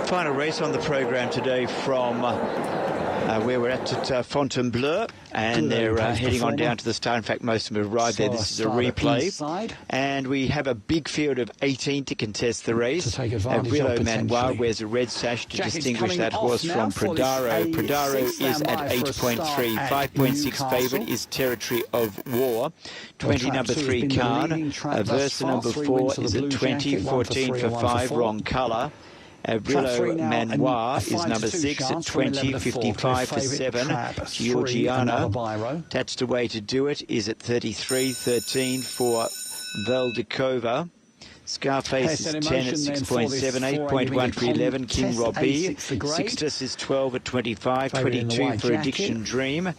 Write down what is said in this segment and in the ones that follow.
Final race on the program today from where we're at Fontainebleau, and they're heading on down to the start. In fact, most of them have arrived there. This is a replay, and we have a big field of 18 to contest the race. Avrilo Manoir wears a red sash to distinguish that horse from Pradaro. Pradaro is at 8.3. 5.6 favourite is Territory of War. 20 number 3 Khan. Versa number 4 is at 20. 14 for 5 Wrong Colour. Avrilo Manoir is number 6 at 20, 55 for 7. Georgiana, attached away to do it, is at 33, 13 for Veldikova. Scarface is 10 at 6.7, 8.1 for 11. King Robbie. Sixtus is 12 at 25, 22 for Addiction Dream.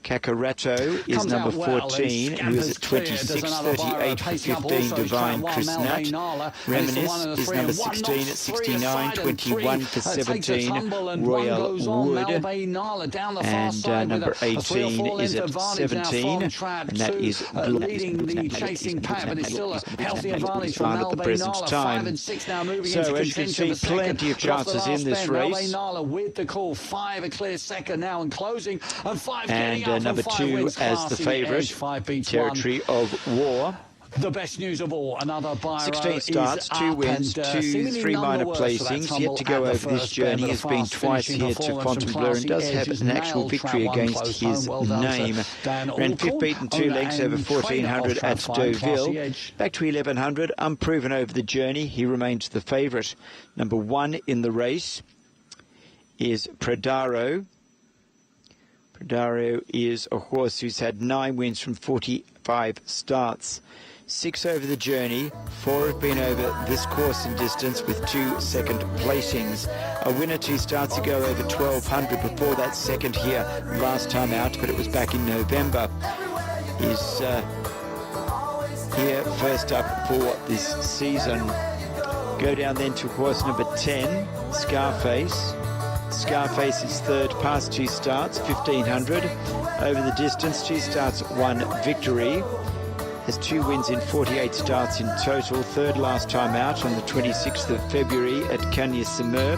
Kakarato is number 14, who is at 26, 38 for 15, Divine Krishnat. Reminisce is number 16 at 69, 21 for 17, Royal Wood. And number 18 is at 17, and that is fine at the present time. So as you can see, plenty of chances in this race. And number 2 as the favourite, Territory of War. The best news of all, another Biro 16 starts, 2 wins, 3 minor placings. Yet to go over this journey, has been twice here to Fontainebleau and does have an actual victory against his name. Ran 5th beaten 2 lengths over 1400 at Deauville. Back to 1100, unproven over the journey. He remains the favourite. Number 1 in the race is Pradaro. Pradaro is a horse who's had 9 wins from 45 starts. 6 over the journey, 4 have been over this course and distance with 2 second placings. A winner 2 starts ago over 1200 before that second here last time out, but it was back in November. Is here first up for this season. Go down then to horse number 10, Scarface. Scarface is third, past 2 starts, 1500. Over the distance, 2 starts, 1 victory. Has 2 wins in 48 starts in total. Third last time out on the 26th of February at Cagnes-sur-Mer.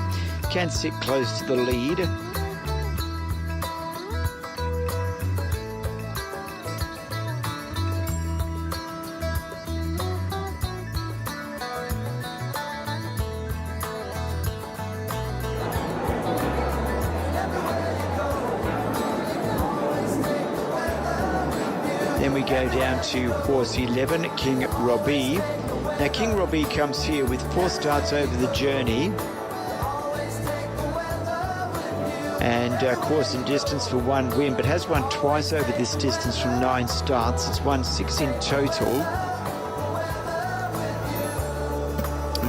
Can sit close to the lead. Then we go down to horse 11, King Robbie. Now King Robbie comes here with 4 starts over the journey. And course and distance for 1 win, but has won twice over this distance from 9 starts. It's won 6 in total.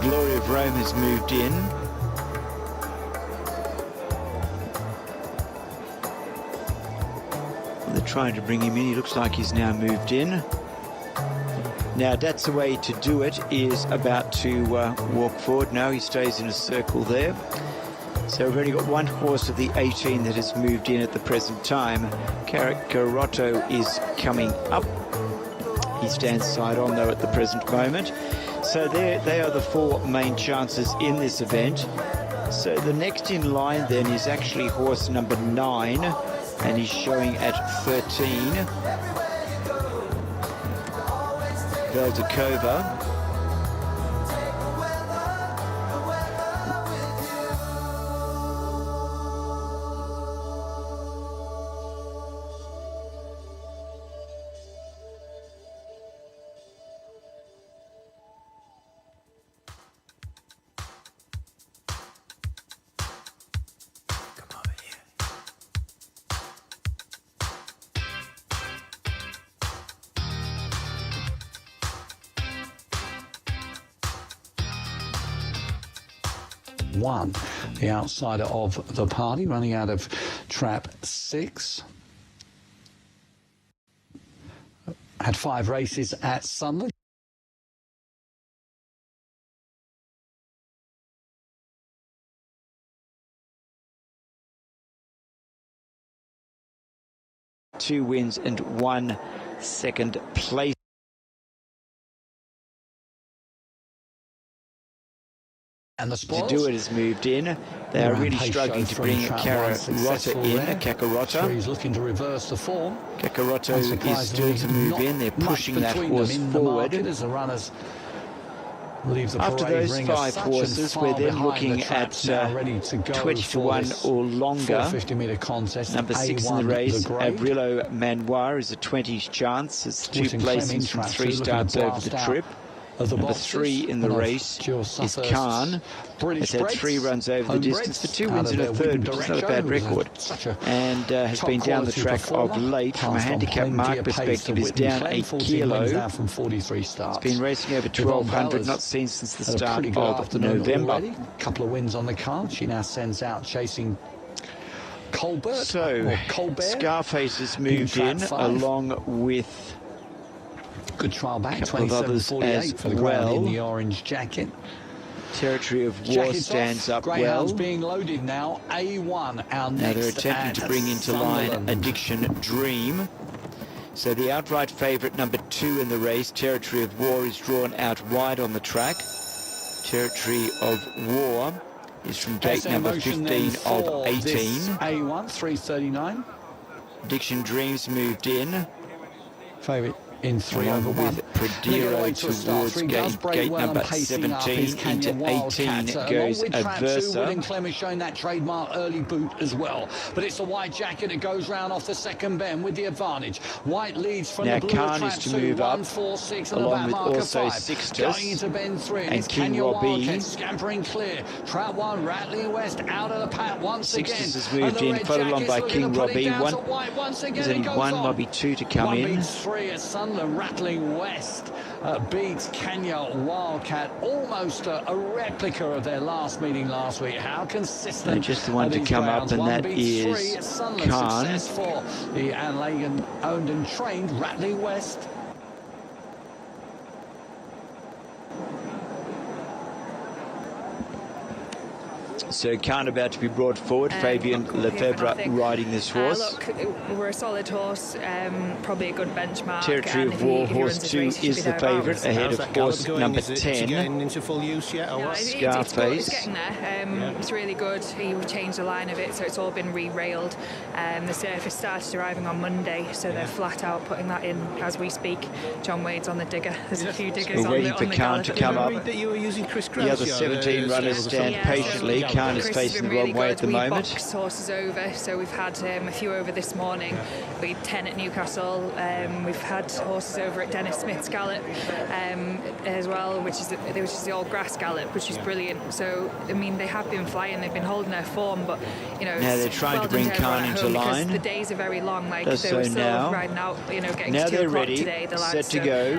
Glory of Rome has moved in. They're trying to bring him in. He looks like he's now moved in. Now that's the way to do it, is about to walk forward. No, he stays in a circle there. So we've only got 1 horse of the 18 that has moved in at the present time. Kakarato is coming up. He stands side on though at the present moment. So they are the 4 main chances in this event. So the next in line then is actually horse number 9. And he's showing at 13. Veldikova. One, the outsider of the party, running out of trap 6. Had 5 races at Sunderland. Two wins and 1 second place. And the spoils. To do it has moved in. They are really struggling to bring Kakarota in. Kakarota. He's looking to reverse the form. Kakarota is still to move in. They're pushing that horse forward. As the runners leave the after those 5 horses, we're then looking at 20 to 1 or longer. 50-metre contest. Number 6 in the race, Avrilo Manoir, is a 20 chance. It's 2 placings from 3 starts over the trip. Number 3 in the race is Khan. Has had 3 runs over the distance for 2 wins and a third, which is not a bad record. And has been down the track of late. From a handicap mark perspective, is down a kilo. It's been racing over 1200, not seen since the start of November. A couple of wins on the card. She now sends out chasing Colbert. So, Scarface has moved in along with good trial back, a couple of others as for the well. In the orange jacket. Territory of War stands up well. Being loaded now. A1, our now they're attempting to bring into line Addiction Dream. So the outright favourite, number 2 in the race, Territory of War, is drawn out wide on the track. Territory of War is from gate number 15 of 18. A1, 339. Addiction Dream's moved in. Favourite in 3 over 1. With Pradero towards gate number 17 into 18 goes Adversa. William Clem is showing that trademark early boot as well. But it's the white jacket that goes round off the second bend with the advantage. White leads from now the blue Khan is to move up, 1-4-6 along with also Sixtus going into bend 3 and King Robbie. Scampering clear. Trap 1, Rattling West out of the pack once again. Sixtus has moved in, followed along by King Robbie. There's only one, maybe 2 to come in. 3 at Sunderland. Rattling West beats Kenya Wildcat, almost a replica of their last meeting last week. How consistent. And just the one to come up, and that is Khan. Success for the Anne Lagan owned and trained Rattling West. So Khan about to be brought forward. Fabian Lefebvre riding this horse. Look, we're a solid horse, probably a good benchmark. Territory of War, horse 2 is the favourite, ahead of horse number 10. Getting into full use yet, or what? Scarface. It's getting there. It's really good. He changed the line of it, so it's all been re-railed. The surface started arriving on Monday, so they're flat out putting that in as we speak. John Wade's on the digger. There's a few diggers we're waiting for Khan to come up. That you were using Chris the other 17 runners stand patiently. Khan is facing the wrong way at the moment. We boxed horses over, so we've had a few over this morning. We had 10 at Newcastle. We've had horses over at Dennis Smith's Gallop as well, which is the old grass gallop, which is brilliant. So I mean, they have been flying. They've been holding their form, but you know, now they're trying to bring Khan into line. The days are very long. Like they were still riding out, you know, getting now to 2 they're o'clock ready, today. The lads, set to go.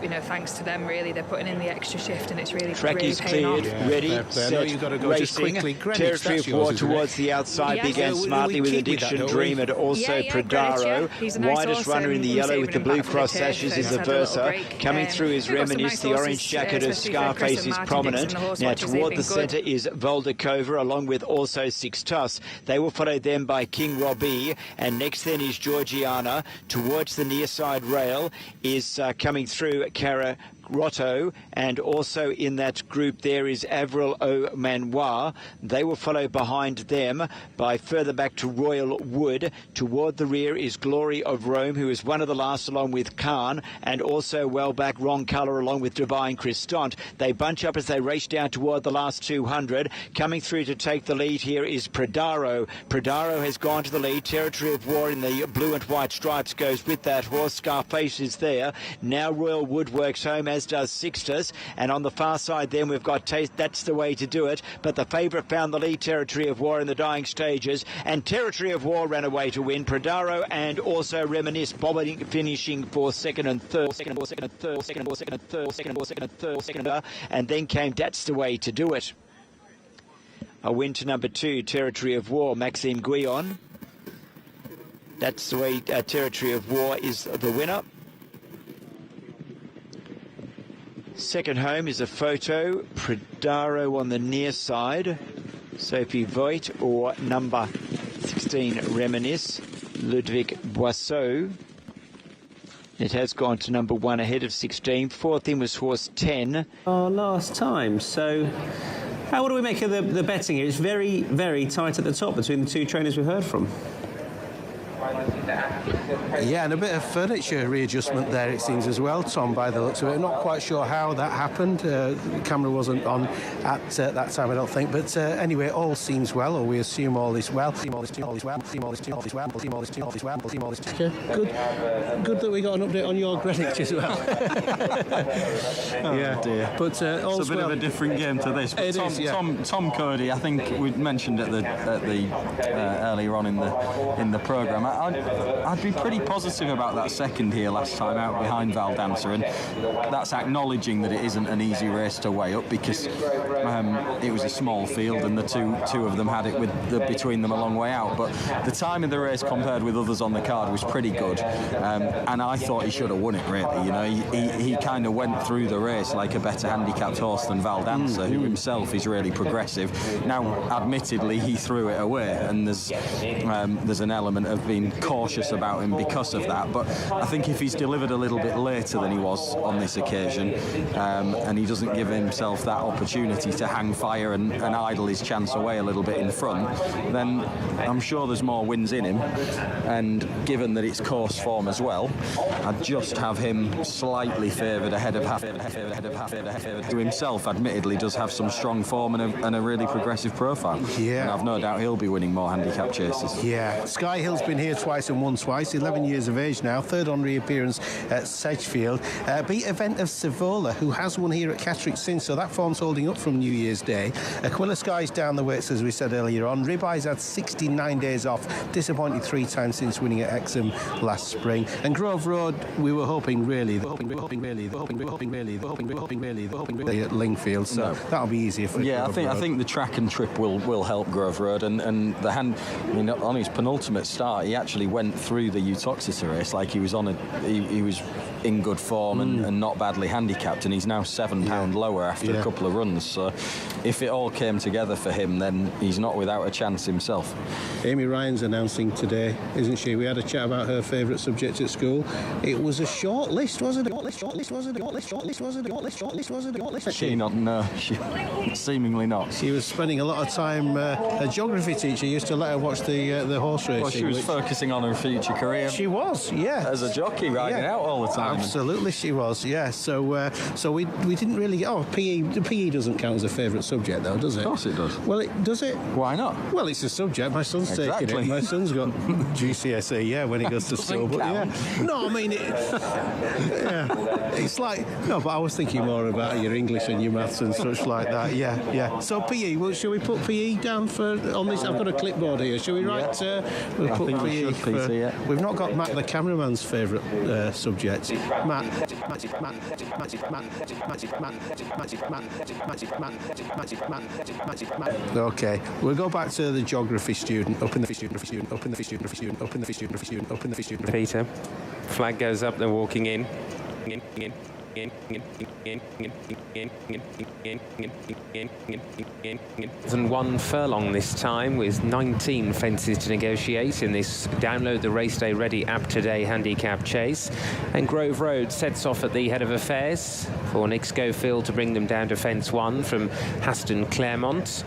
You know, thanks to them, really, they're putting in the extra shift, and it's really track is paying cleared, off. ready, set, you've got to go racing. Territory of War towards the outside began smartly with Addiction Dream and also Pradaro. Widest runner in the yellow with the blue cross sashes is Aversa. Coming through is Reminisce. The orange jacket of Scarface is prominent. Now toward the centre is Voldakova, along with also Sixtus. They will follow them by King Robbie, and next then is Georgiana. Towards the near side rail is coming through Cara Rotto, and also in that group there is Avril Manoir. They will follow behind them by further back to Royal Wood. Toward the rear is Glory of Rome, who is one of the last, along with Khan, and also well back Wrong Colour along with Divine Christant. They bunch up as they race down toward the last 200. Coming through to take the lead here is Pradaro. Pradaro has gone to the lead. Territory of War in the blue and white stripes goes with that horse. Scarface is there. Now Royal Wood works home, as does Sixtus, and on the far side then we've got Taste. That's the way to do it, but the favourite found the lead, Territory of War, in the dying stages, and Territory of War ran away to win. Pradaro and also Reminisce bobbing, finishing for second and third, and then came That's the Way to Do It. A win to number 2, Territory of War, Maxime Guyon. That's the Way, Territory of War is the winner. Second home is a photo, Pradaro on the near side, Sophie Voigt, or number 16 Reminisce, Ludwig Boisseau. It has gone to number 1 ahead of 16. Fourth in was horse 10. Our last time, so What do we make of the betting here? It's very, very tight at the top between the two trainers we heard from. Yeah, and a bit of furniture readjustment there, it seems, as well, Tom, by the looks of it. I'm not quite sure how that happened. The camera wasn't on at that time, I don't think. But anyway, all seems well, or we assume all is well. Good that we got an update on your Greenwich as well. Yeah, dear. But all's it's a bit of a different game to this. But Tom Cody, I think we mentioned at the earlier on in the programme. I'd be pretty positive about that second here last time out behind Valdanza, and that's acknowledging that it isn't an easy race to weigh up because it was a small field and the two of them had it between them a long way out. But the time of the race compared with others on the card was pretty good, and I thought he should have won it, really. You know, he kind of went through the race like a better handicapped horse than Valdanza, who himself is really progressive. Now, admittedly, he threw it away, and there's an element of being cautious about him because of that, but I think if he's delivered a little bit later than he was on this occasion, and he doesn't give himself that opportunity to hang fire and idle his chance away a little bit in front, then I'm sure there's more wins in him. And given that it's course form as well, I'd just have him slightly favoured ahead of who himself admittedly does have some strong form and a really progressive profile. Yeah. And I've no doubt he'll be winning more handicap chases. Yeah. Sky Hill's been here twice and won twice, 11 years of age now, third on reappearance at Sedgefield. Beat Event of Savola, who has won here at Catterick since, so that form's holding up from New Year's Day. Aquila Sky's down the weights, as we said earlier on. Ribeye's had 69 days off, disappointed 3 times since winning at Hexham last spring. And Grove Road, we were hoping really at Lingfield, so that'll be easier for Grove Road. I think the track and trip will help Grove Road, and the hand. I mean, on his penultimate start, he actually went through the Uttoxeter race like he was he was in good form and not badly handicapped, and he's now £7 lower after a couple of runs. So if it all came together for him, then he's not without a chance himself. Amy Ryan's announcing today, isn't she? We had a chat about her favourite subject at school. It was a short list, wasn't it? She not? No, she seemingly not. She was spending a lot of time. A geography teacher used to let her watch the horse racing. Well, she was focusing on her future career. She was, yeah, as a jockey riding out all the time. Absolutely, she was, yeah. So we didn't really get. Oh, PE. The PE doesn't count as a favourite subject, though, does it? Of course it does. Well, does it? Why not? Well, it's a subject. My son's taking it. My son's got GCSE, yeah, when he goes to school. But yeah, no, I mean, it's like no. But I was thinking more about your English and your maths and such like that. Yeah. So PE. Well, shall we put PE down on this? I've got a clipboard here. Shall we write? We'll put PE. We've not got Matt, the cameraman's favourite subject. Matt. Okay, we'll go back to the geography student. Open the student. Peter, flag goes up. They're walking in. And 1 furlong this time, with 19 fences to negotiate in this Download the Race Day Ready app today handicap chase. And Grove Road sets off at the head of affairs for Nick Schofield to bring them down to fence 1 from Haston Claremont.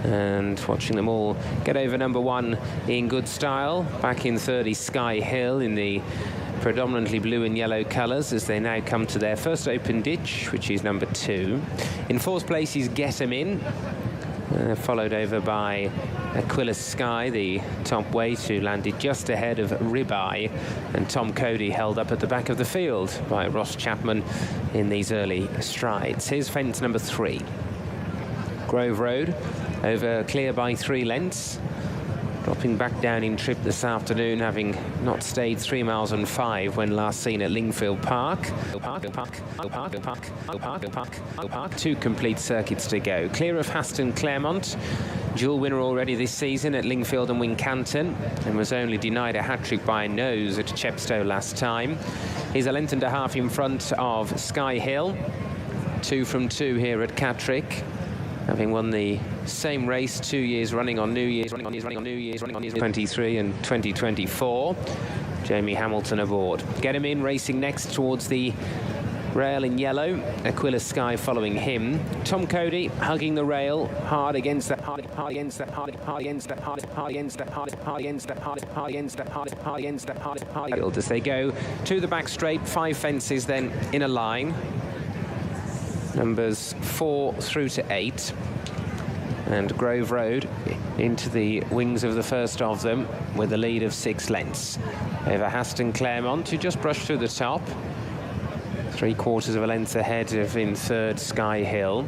And watching them all get over number 1 in good style. Back in 30, Sky Hill in the predominantly blue and yellow colours as they now come to their first open ditch, which is number 2. In 4th place is Get 'Em In, followed over by Aquila Sky, the top weight, who landed just ahead of Ribeye, and Tom Cody held up at the back of the field by Ross Chapman in these early strides. Here's fence number 3. Grove Road over clear by 3 lengths. Dropping back down in trip this afternoon, having not stayed 3 miles and 5 when last seen at Lingfield Park. 2 complete circuits to go. Clear of Haston Claremont, dual winner already this season at Lingfield and Wincanton, and was only denied a hat-trick by Nose at Chepstow last time. He's a length and a half in front of Sky Hill. 2 from 2 here at Catterick, having won the same race 2 years running on New Year's, 23 and 2024. Jamie Hamilton aboard. Get 'Em In racing next towards the Grail in yellow, Aquila Sky following him. Tom Cody hugging the rail, hard against that, hard against that, hard against that, hard against that, hard against that, hard against that, hard against that, hard as they go to the back straight, 5 fences then in a line. Numbers 4 through to 8. And Grove Road into the wings of the first of them with a lead of 6 lengths. Over Haston Claremont, who just brushed through the top. 3/4 of a length ahead of in third Sky Hill.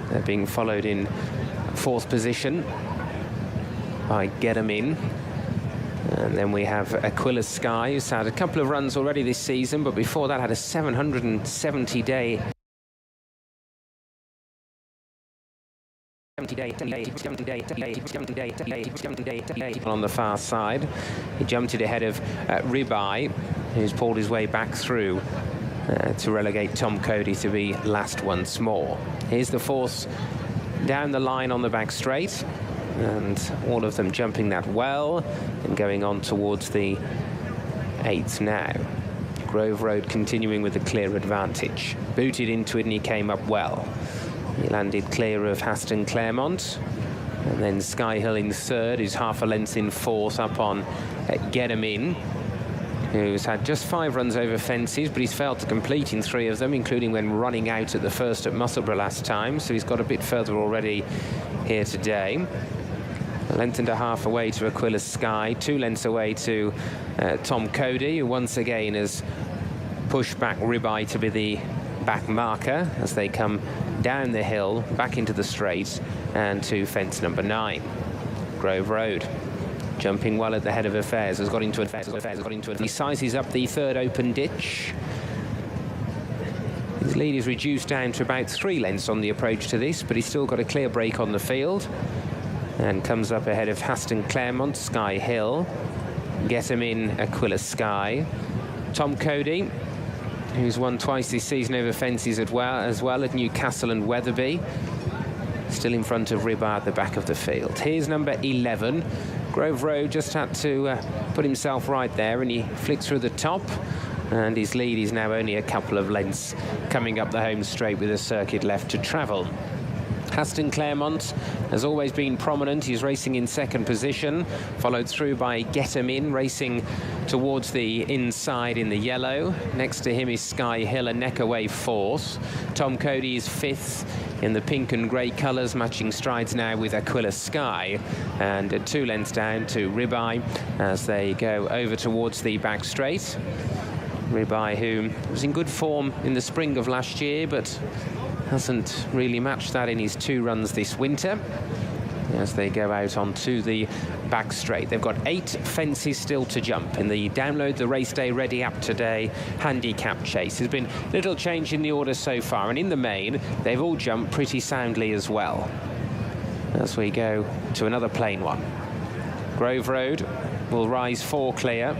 They're being followed in 4th position by Get 'Em In. And then we have Aquila Sky, who's had a couple of runs already this season, but before that had a 770-day on the far side. He jumped it ahead of Ribeye, who's pulled his way back through to relegate Tom Cody to be last once more. Here's the 4th down the line on the back straight, and all of them jumping that well and going on towards the 8th now. Grove Road continuing with a clear advantage. Booted into it and he came up well. He landed clear of Haston Claremont, and then Sky Hill in 3rd, who's half a length in 4th up on Get 'Em In, who's had just 5 runs over fences, but he's failed to complete in 3 of them, including when running out at the first at Musselburgh last time, so he's got a bit further already here today. A length and a half away to Aquila Sky, 2 lengths away to Tom Cody, who once again has pushed back Ribeye to be the back marker as they come down the hill, back into the straight, and to fence number 9. Grove Road jumping well at the head of affairs, has got into it. He sizes up the 3rd open ditch. His lead is reduced down to about 3 lengths on the approach to this, but he's still got a clear break on the field, and comes up ahead of Haston Claremont, Sky Hill, Get 'Em In, Aquila Sky. Tom Cody, who's won twice this season over fences as well at Newcastle and Wetherby, still in front of Ribeye at the back of the field. Here's number 11. Grove Road just had to put himself right there, and he flicked through the top, and his lead is now only a couple of lengths coming up the home straight with a circuit left to travel. Haston Claremont has always been prominent. He's racing in 2nd position, followed through by Get 'Em In, racing towards the inside in the yellow. Next to him is Sky Hill, a neck away 4th. Tom Cody is 5th in the pink and grey colours, matching strides now with Aquila Sky, and 2 lengths down to Ribeye as they go over towards the back straight. Ribeye, who was in good form in the spring of last year, but hasn't really matched that in his 2 runs this winter as they go out onto the back straight. They've got 8 fences still to jump in the Download the Race Day Ready app today handicap chase. There's been little change in the order so far, and in the main they've all jumped pretty soundly as well as we go to another plain one. Grove Road will rise 4 clear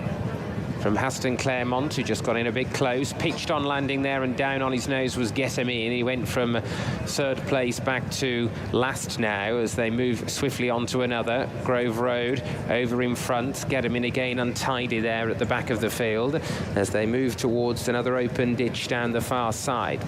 from Haston Claremont, who just got in a bit close, pitched on landing there, and down on his nose was Get 'Em In. He went from 3rd place back to last now as they move swiftly on to another. Grove Road over in front, Get 'Em In again untidy there at the back of the field as they move towards another open ditch down the far side.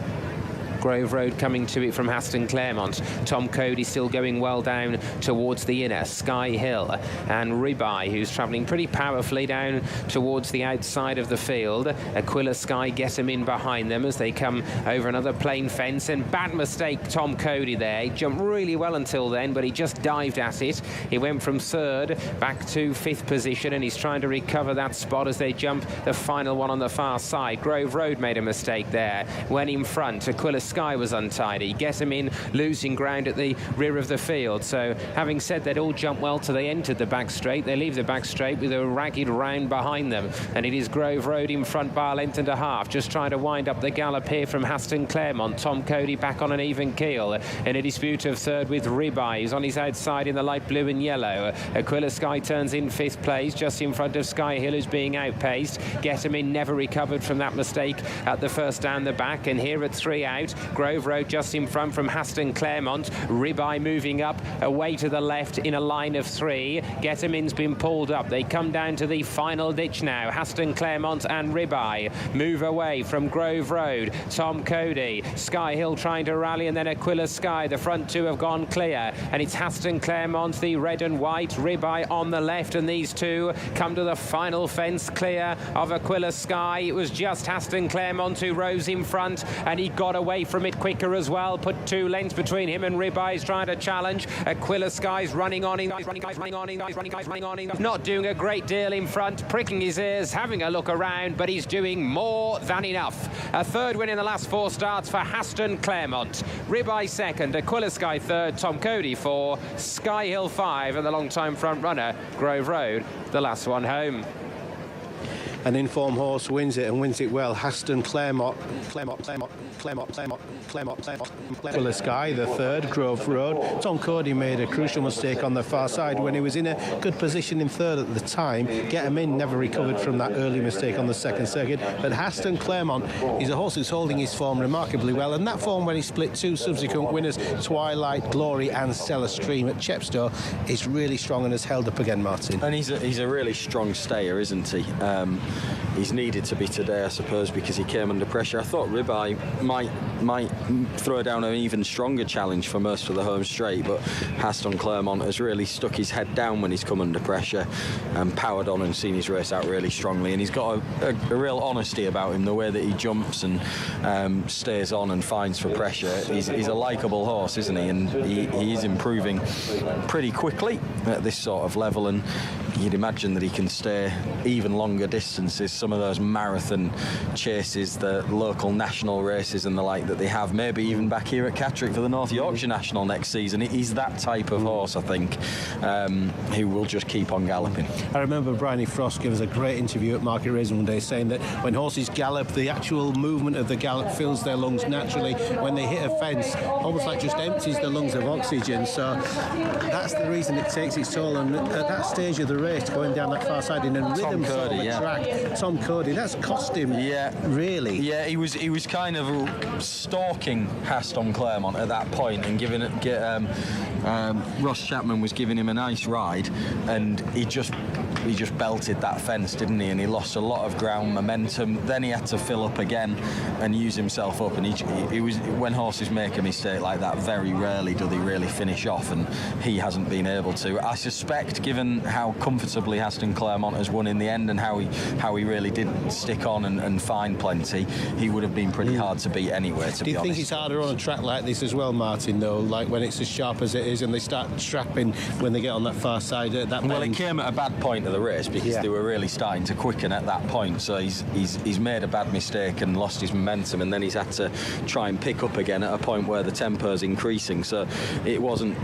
Grove Road coming to it from Haston Claremont. Tom Cody still going well down towards the inner. Sky Hill and Ribeye, who's travelling pretty powerfully down towards the outside of the field. Aquila Sky Get 'Em In behind them as they come over another plain fence, and bad mistake Tom Cody there. He jumped really well until then, but he just dived at it. He went from 3rd back to 5th position, and he's trying to recover that spot as they jump the final one on the far side. Grove Road made a mistake there. Went in front. Aquila Sky was untidy. Get 'Em In losing ground at the rear of the field. So having said they'd all jump well till they entered the back straight, they leave the back straight with a ragged round behind them, and it is Grove Road in front by a length and a half, just trying to wind up the gallop here from Haston Claremont. Tom Cody back on an even keel in a dispute of 3rd with Ribeye. He's on his outside in the light blue and yellow. Aquila Sky turns in 5th place, just in front of Sky Hill, who's being outpaced. Get 'Em In never recovered from that mistake at the first down the back, and here at 3 out Grove Road just in front from Haston Claremont. Ribeye moving up away to the left in a line of 3. Getamin's been pulled up. They come down to the final ditch now. Haston Claremont and Ribeye move away from Grove Road. Tom Cody, Sky Hill trying to rally, and then Aquila Sky. The front two have gone clear, and it's Haston Claremont, the red and white, Ribeye on the left, and these two come to the final fence clear of Aquila Sky. It was just Haston Claremont who rose in front, and he got away from it quicker as well. Put 2 lengths between him and Ribeye. He's trying to challenge. Aquila Sky's running on him, not doing a great deal in front, pricking his ears, having a look around, but he's doing more than enough. A 3rd win in the last 4 starts for Haston Claremont. Ribeye 2nd, Aquila Sky 3rd, Tom Cody 4, Sky Hill 5, and the long-time front runner, Grove Road, the last one home. An informed horse wins it, and wins it well. Haston Claremont. Aquila Sky, the 3rd, Grove Road. Tom Cody made a crucial mistake on the far side when he was in a good position in 3rd at the time. Getamin never recovered from that early mistake on the 2nd circuit. But Haston Claremont is a horse who's holding his form remarkably well, and that form when he split 2 subsequent winners, Twilight Glory and Stellar Stream at Chepstow, is really strong and has held up again, Martin. And he's a really strong stayer, isn't he? He's needed to be today, I suppose, because he came under pressure. I thought Ribeye might throw down an even stronger challenge for most of the home straight, but Haston Claremont has really stuck his head down when he's come under pressure and powered on and seen his race out really strongly. And he's got a real honesty about him, the way that he jumps and stays on and finds for pressure. He's a likeable horse, isn't he? And he is improving pretty quickly at this sort of level, and you'd imagine that he can stay even longer distances, some of those marathon chases, the local national races and the like that they have, maybe even back here at Catterick for the North Yorkshire National next season. He's that type of horse, I think, who will just keep on galloping. I remember Bryony Frost gave us a great interview at Market Rasen one day saying that when horses gallop, the actual movement of the gallop fills their lungs naturally. When they hit a fence, almost like just empties the lungs of oxygen. So that's the reason it takes its toll. And at that stage of the race, going down that far side in a rhythm sort of track, Tom Cody, that's cost him, really. Yeah, he was kind of stalking Haston Claremont at that point and giving it. Ross Chapman was giving him a nice ride, and he just belted that fence, didn't he? And he lost a lot of ground momentum. Then he had to fill up again and use himself up. And he was, when horses make a mistake like that, very rarely do they really finish off, and he hasn't been able to. I suspect, given how comfortably Haston Claremont has won in the end and how he really did stick on and find plenty, he would have been pretty hard to beat anyway, to be honest. Do you think it's harder on a track like this as well, Martin, though, like when it's as sharp as it is and they start trapping when they get on that far side at that bend? Well, it came at a bad point of the race because they were really starting to quicken at that point, so he's made a bad mistake and lost his momentum, and then he's had to try and pick up again at a point where the tempo's increasing, so it wasn't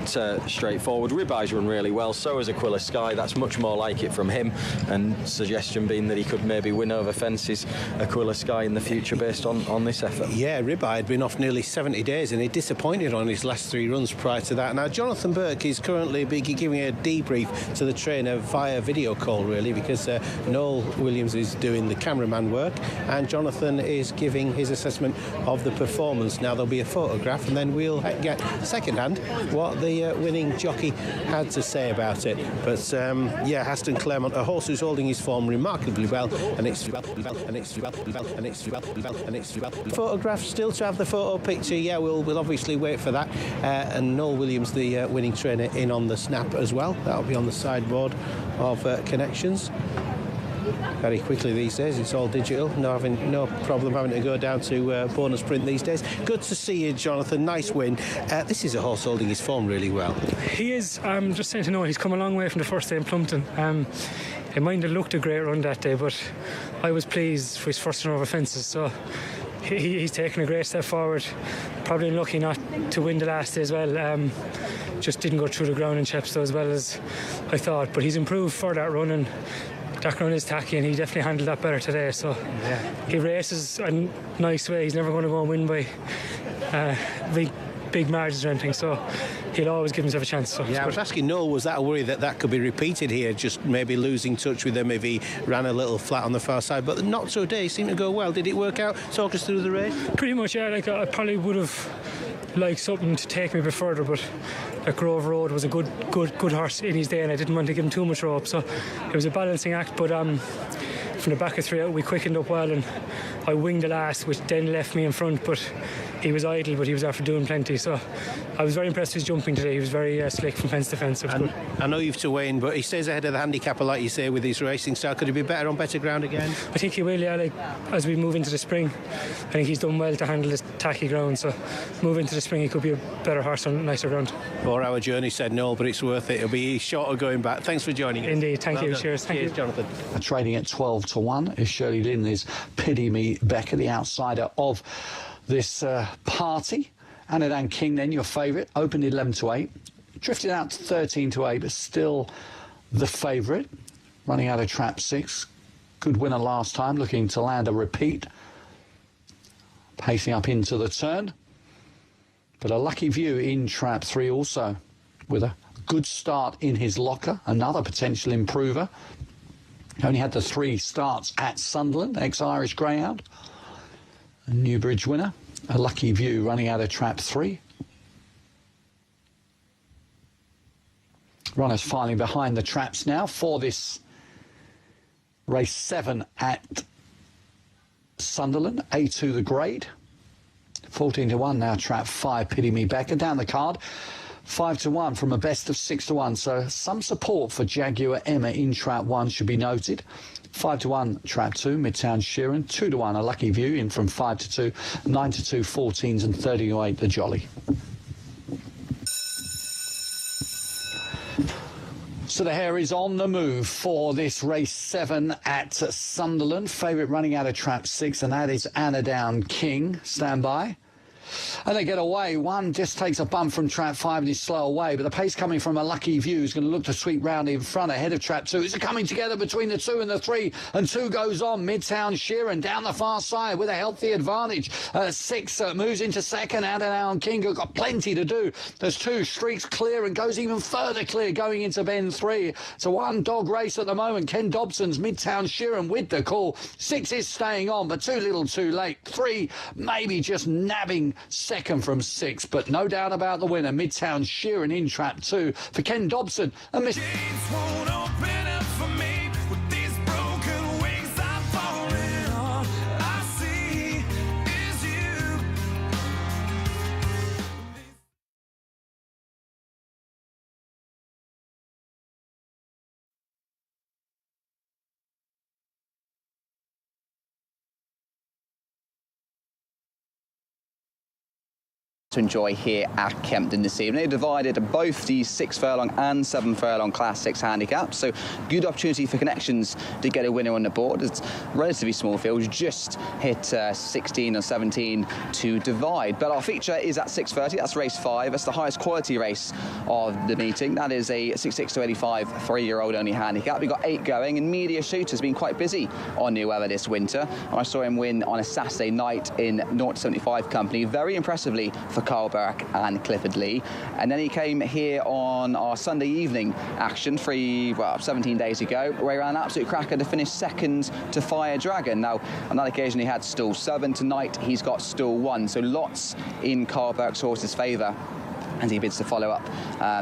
straightforward. Ribeye's run really well, so has Aquila Sky. That's much more like it from him, and suggestion being that he could maybe win over fences Aquila Sky in the future based on this effort. Yeah, Ribeye had been off nearly 70 days and he disappointed on his last 3 runs prior to that. Now, Jonathan Burke is currently giving a debrief to the trainer via video call, really, because Noel Williams is doing the cameraman work and Jonathan is giving his assessment of the performance. Now, there'll be a photograph and then we'll get second-hand what the winning jockey had to say about it. But, Haston Claremont, a horse who's holding his form remarkably well, and it's photograph still to have the photo picture. Yeah, we'll obviously wait for that. And Noel Williams, the winning trainer, in on the snap as well. That'll be on the sideboard of Connections. Very quickly these days, it's all digital. No problem having to go down to bonus print these days. Good to see you, Jonathan. Nice win. This is a horse holding his form really well. He is. Just saying to know he's come a long way from the first day in Plumpton. It might have looked a great run that day, but I was pleased for his first run over fences. So he's taken a great step forward. Probably unlucky not to win the last day as well. Just didn't go through the ground in Chepstow as well as I thought. But he's improved for that run, and that run is tacky, and he definitely handled that better today. So he races a nice way. He's never going to go and win by big margins or anything, so he'll always give himself a chance. So yeah, I was asking Noel, was that a worry that could be repeated here, just maybe losing touch with him if he ran a little flat on the far side? But not so today, seemed to go well. Did it work out? Talk us through the race. Pretty much, yeah. Like, I probably would have liked something to take me a bit further, but Grove Road was a good horse in his day, and I didn't want to give him too much rope, so it was a balancing act. But from the back of 3 out, we quickened up well, and I winged the last, which then left me in front, but he was idle, but he was after doing plenty, so I was very impressed with his jumping today. He was very slick from fence to fence. It was good. I know you've to Wayne, but he stays ahead of the handicapper, like you say, with his racing style. Could he be better on better ground again? I think he will, yeah. Like, as we move into the spring, I think he's done well to handle this tacky ground, so move into the spring, he could be a better horse on nicer ground. 4-hour journey, said Noel, but it's worth it. It'll be shorter going back. Thanks for joining us. Indeed, thank you. Cheers. Thank you, Jonathan. Trading at 12-1 is Shirley Lindley's Pity Me Becker, the outsider of this party. Anadan King, then your favourite, opened 11-8, drifted out to 13-8, but still the favourite, running out of trap 6. Good winner last time, looking to land a repeat, pacing up into the turn. But a Lucky View in trap 3 also, with a good start in his locker, another potential improver. He only had the 3 starts at Sunderland, ex-Irish Greyhound. A Newbridge winner. A Lucky View running out of trap 3. Runners filing behind the traps now for this race 7 at Sunderland. A2 the grade. 14-1 now, trap 5, Pity Me Becker. Down the card, 5-1 from a best of 6-1. So some support for Jaguar Emma in trap 1 should be noted. 5-1 trap 2, Midtown Sheeran. 2-1 a Lucky View in from 5-2, 9-2 14s, and 30-8 the Jolly. So the hare is on the move for this race 7 at Sunderland. Favourite running out of trap 6, and that is Anadan King. Stand by. And they get away. One just takes a bump from trap 5 and is slow away, but the pace coming from a Lucky View is going to look to sweep round in front ahead of trap 2. It's coming together between the 2 and the 3, and 2 goes on. Midtown Sheeran down the far side with a healthy advantage. 6 moves into second. Anadan King have got plenty to do. There's 2 streaks clear and goes even further clear going into bend 3. It's a 1-dog race at the moment. Ken Dobson's Midtown Sheeran with the call. 6 is staying on, but too little too late. 3 maybe just nabbing second from 6, but no doubt about the winner. Midtown Sheeran in trap 2 for Ken Dobson and Mr. to enjoy here at Kempton this evening. They divided both the 6 furlong and 7 furlong Class 6 handicaps, so good opportunity for Connections to get a winner on the board. It's relatively small fields, just hit 16 or 17 to divide. But our feature is at 6:30. That's race 5. That's the highest quality race of the meeting. That is a 66 to 85 3-year-old only handicap. We've got 8 going, and Media Shoot has been quite busy on New Weather this winter. I saw him win on a Saturday night in 0 to 75 company, very impressively for Carl Burke and Clifford Lee. And then he came here on our Sunday evening action 17 days ago, where he ran an absolute cracker to finish second to Fire Dragon. Now, on that occasion he had stall 7. Tonight he's got stall 1, so lots in Carl Burke's horse's favour, and he bids to follow up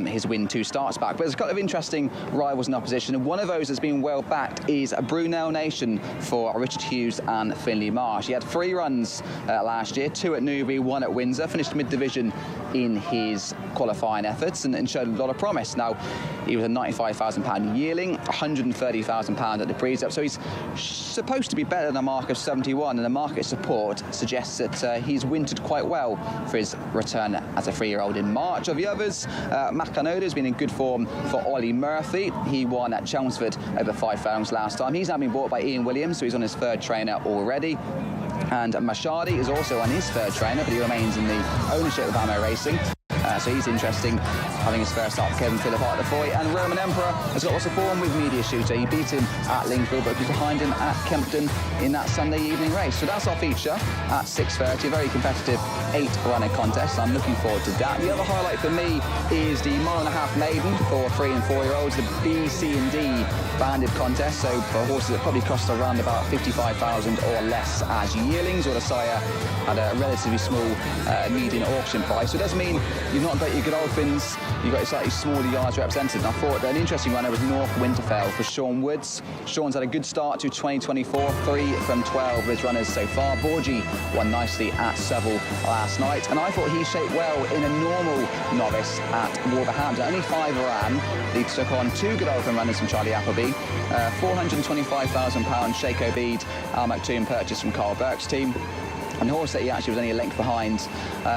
his win 2 starts back. But there's a couple of interesting rivals in opposition, and one of those that's been well backed is Brunel Nation for Richard Hughes and Finley Marsh. He had 3 runs last year, 2 at Newbury, 1 at Windsor, finished mid-division in his qualifying efforts and showed a lot of promise. Now, he was a £95,000 yearling, £130,000 at the breeze up, so he's supposed to be better than a mark of 71, and the market support suggests that he's wintered quite well for his return as a 3-year-old in March. Of the others, Matt Canoda has been in good form for Ollie Murphy. He won at Chelmsford over 5 furlongs last time. He's now been bought by Ian Williams, so he's on his 3rd trainer already. And Mashadi is also on his 3rd trainer, but he remains in the ownership of Ammo Racing. so he's interesting, having his first start. Kevin Phillip at the Foy, and Roman Emperor has got lots of form with Media Shooter. He beat him at Lingfield, but was behind him at Kempton in that Sunday evening race. So that's our feature at 6:30, a very competitive 8-runner contest. I'm looking forward to that. The other highlight for me is the mile-and-a-half maiden for 3 and 4-year-olds, the B, C and D banded contest, so for horses that probably cost around about 55,000 or less as yearlings, or the sire had a relatively small median auction price. So it does mean you've not got your Godolphins, you've got your slightly smaller yards represented. And I thought that an interesting runner was North Winterfell for Sean Woods. Sean's had a good start to 2024, 3 from 12 with his runners so far. Borgie won nicely at Seville last night, and I thought he shaped well in a normal novice at Wolverhampton. Only 5 ran. He took on 2 Godolphin runners from Charlie Appleby. £425,000 Shaco Bede Al Maktoum purchase from Carl Burke's team. And the horse that he actually was only a length behind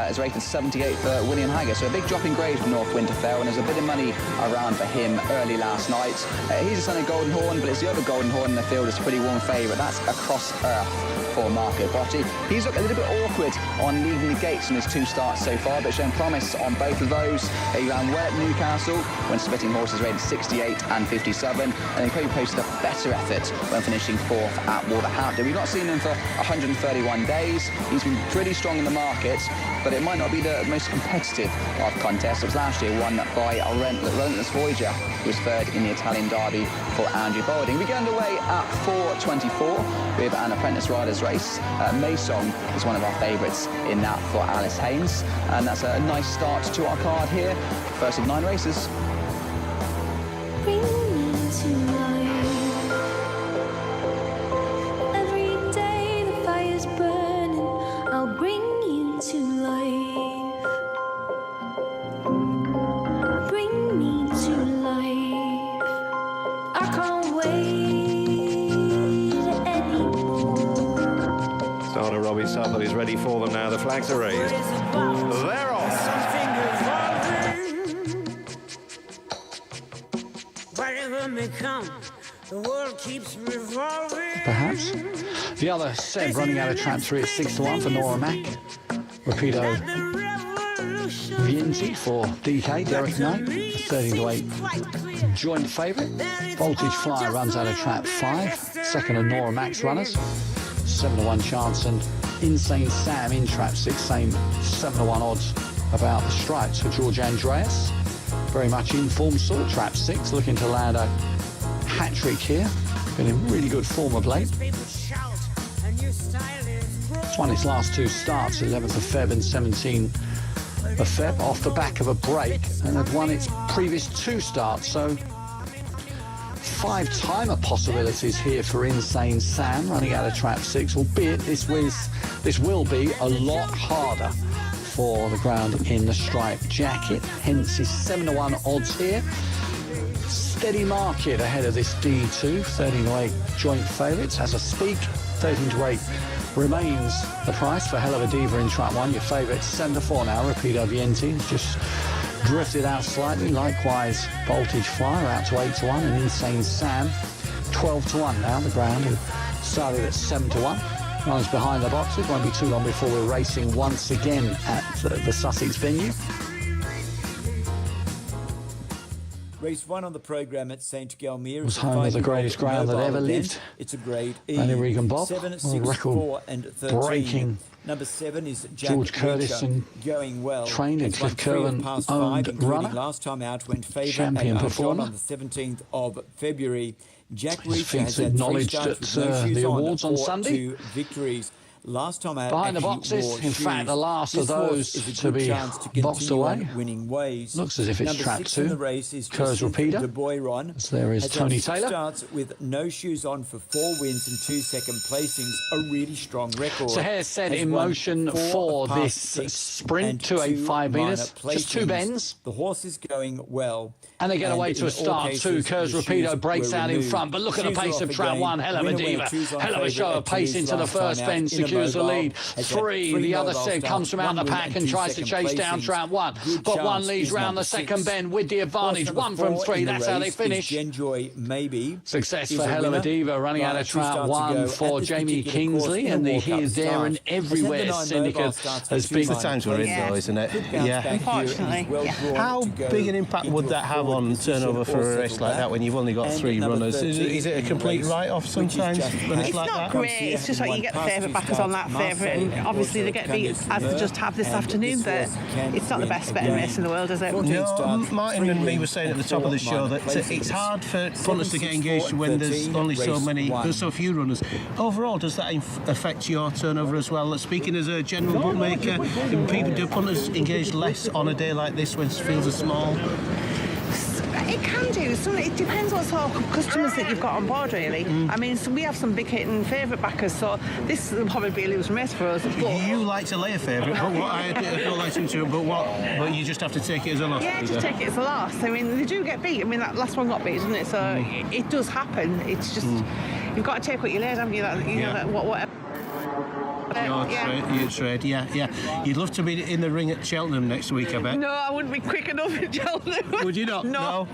is rated 78 for William Hagger. So a big drop in grade from North Winterfell, and there's a bit of money around for him early last night. He's a son of Golden Horn, but it's the other Golden Horn in the field that's a pretty warm favourite. That's Across Earth for Marco Botti. He's looked a little bit awkward on leaving the gates in his 2 starts so far, but shown promise on both of those. He ran well at Newcastle when splitting horses rated 68 and 57, and then probably posted a better effort when finishing 4th at Wolverhampton. We've not seen him for 131 days. He's been pretty strong in the market, but it might not be the most competitive of contests. It was last year won by a Relentless Voyager, who was 3rd in the Italian Derby for Andrew Balding. We get underway at 4:24 with an apprentice riders race. Maison is one of our favourites in that for Alice Haynes, and that's a nice start to our card here. First of 9 races. Bring me to life. Every day the fire's burning, I'll bring you to life. Bring me to life. I can't wait anymore. Starter Robbie Supple is ready for them now. The flags are raised. They're off. Whatever may come, the world keeps revolving. Perhaps. The other Seb running out of trap 3 at 6-1 for Nora Mack. Rapido Vienti for DK, Derek Knight, 13-8 joint favourite. Voltage Flyer runs out of trap 5, second of Nora Mack's runners. 7-1 chance, and Insane Sam in trap 6, same 7-1 odds about the stripes for George Andreas. Very much in form, sort of trap 6, looking to land a hat-trick here. Been in really good form of late. It's won its last 2 starts, 11th of Feb and 17th of Feb, off the back of a break, and had won its previous 2 starts, so 5-timer possibilities here for Insane Sam, running out of trap 6, albeit this will be a lot harder for the ground in the striped jacket, hence his 7-1 odds here. Steady market ahead of this D2, 13-8 joint favourites. As I speak, 13-8 remains the price for Hell of a Diva in trap 1. Your favourite 7-4 now, Rapido Vienti, just drifted out slightly. Likewise, Voltage Flyer out to 8-1, and Insane Sam 12-1 now. The ground who started at 7-1. Runs behind the boxes. Won't be too long before we're racing once again at the Sussex venue. Race 1 on the programme at St Galmier was home of the greatest ground that ever lived. It's a grade E. Only Regan Bob, 7, 6, record 4 and 13. breaking. Number 7 is Jack George Curtis, and going well. trained in Cliff Curran owned runner. Last time out went favourite champion performer on the 17th of February. Jack Reacher has had acknowledged at the awards on Sunday. 2 victories. Last time out, behind the boxes, in fact, the last of those to be boxed away. Winning ways. Looks as if it's Number trap 6 2. in the race is Kurz Rapido. As there is Tony Taylor. Starts with no shoes on for 4 wins and 2 second placings. A really strong record. So here's set in motion for this sprint, 285 metres. Just 2 bends. The horse is going well. And they get away to a start too. Kurz Rapido breaks out in front, but look at the pace of trap 1. Hell of a Diva. Hell of a show of pace into the first bend. secures the Mobile lead. has had 3, three the other mobile set comes starts, from out the 1 pack minute and and 2 tries to second chase down placings. Trap 1. Good But one chance leads is round number the second 6. bend with the advantage. Horse 1 from number 3, four in the that's how they race finish. is Genjoy Maybe. Success is for a Hella winner. Diva running out of Right, Trap 2 starts to 1 go for at this Jamie particular course Kingsley, in and the Walk Up Here, There and start. Everywhere Has had the 9 syndicate mobile starts has for been... two The times we're in, minutes. though, isn't it? Good bounce Yeah. back here, and he's well drawn How to go big an impact would into that have forward on position turnover or for a race settle like that back? when you've only got And 3 at number runners? 13 Is it a in the complete race, write-off which is sometimes just when it's It's like not that? great. It's just like you get the favourite backers on that favourite, and obviously they get beat as they just have this afternoon. But it's not the best betting race in the world, is it? No, Martin and me were saying at the top of the show that it's hard for punters to get engaged when there's only there's so few runners. Overall, does that affect your turnover as well? Speaking as a general bookmaker, do punters engage less on a day like this when fields are small? It can do. It depends what sort of customers that you've got on board, really. I mean, we have some big hitting favourite backers, so this will probably be a losing race for us. But you like to lay a favourite, but what I don't like to, but you just have to take it as a loss. yeah, just take it as a loss. I mean, they do get beat. I mean, that last one got beat, didn't it? So it does happen. It's just you've got to take what you laid, haven't you? Whatever. Your trade, yeah. You'd love to be in the ring at Cheltenham next week, I bet. No, I wouldn't be quick enough at Cheltenham. Would you not? No.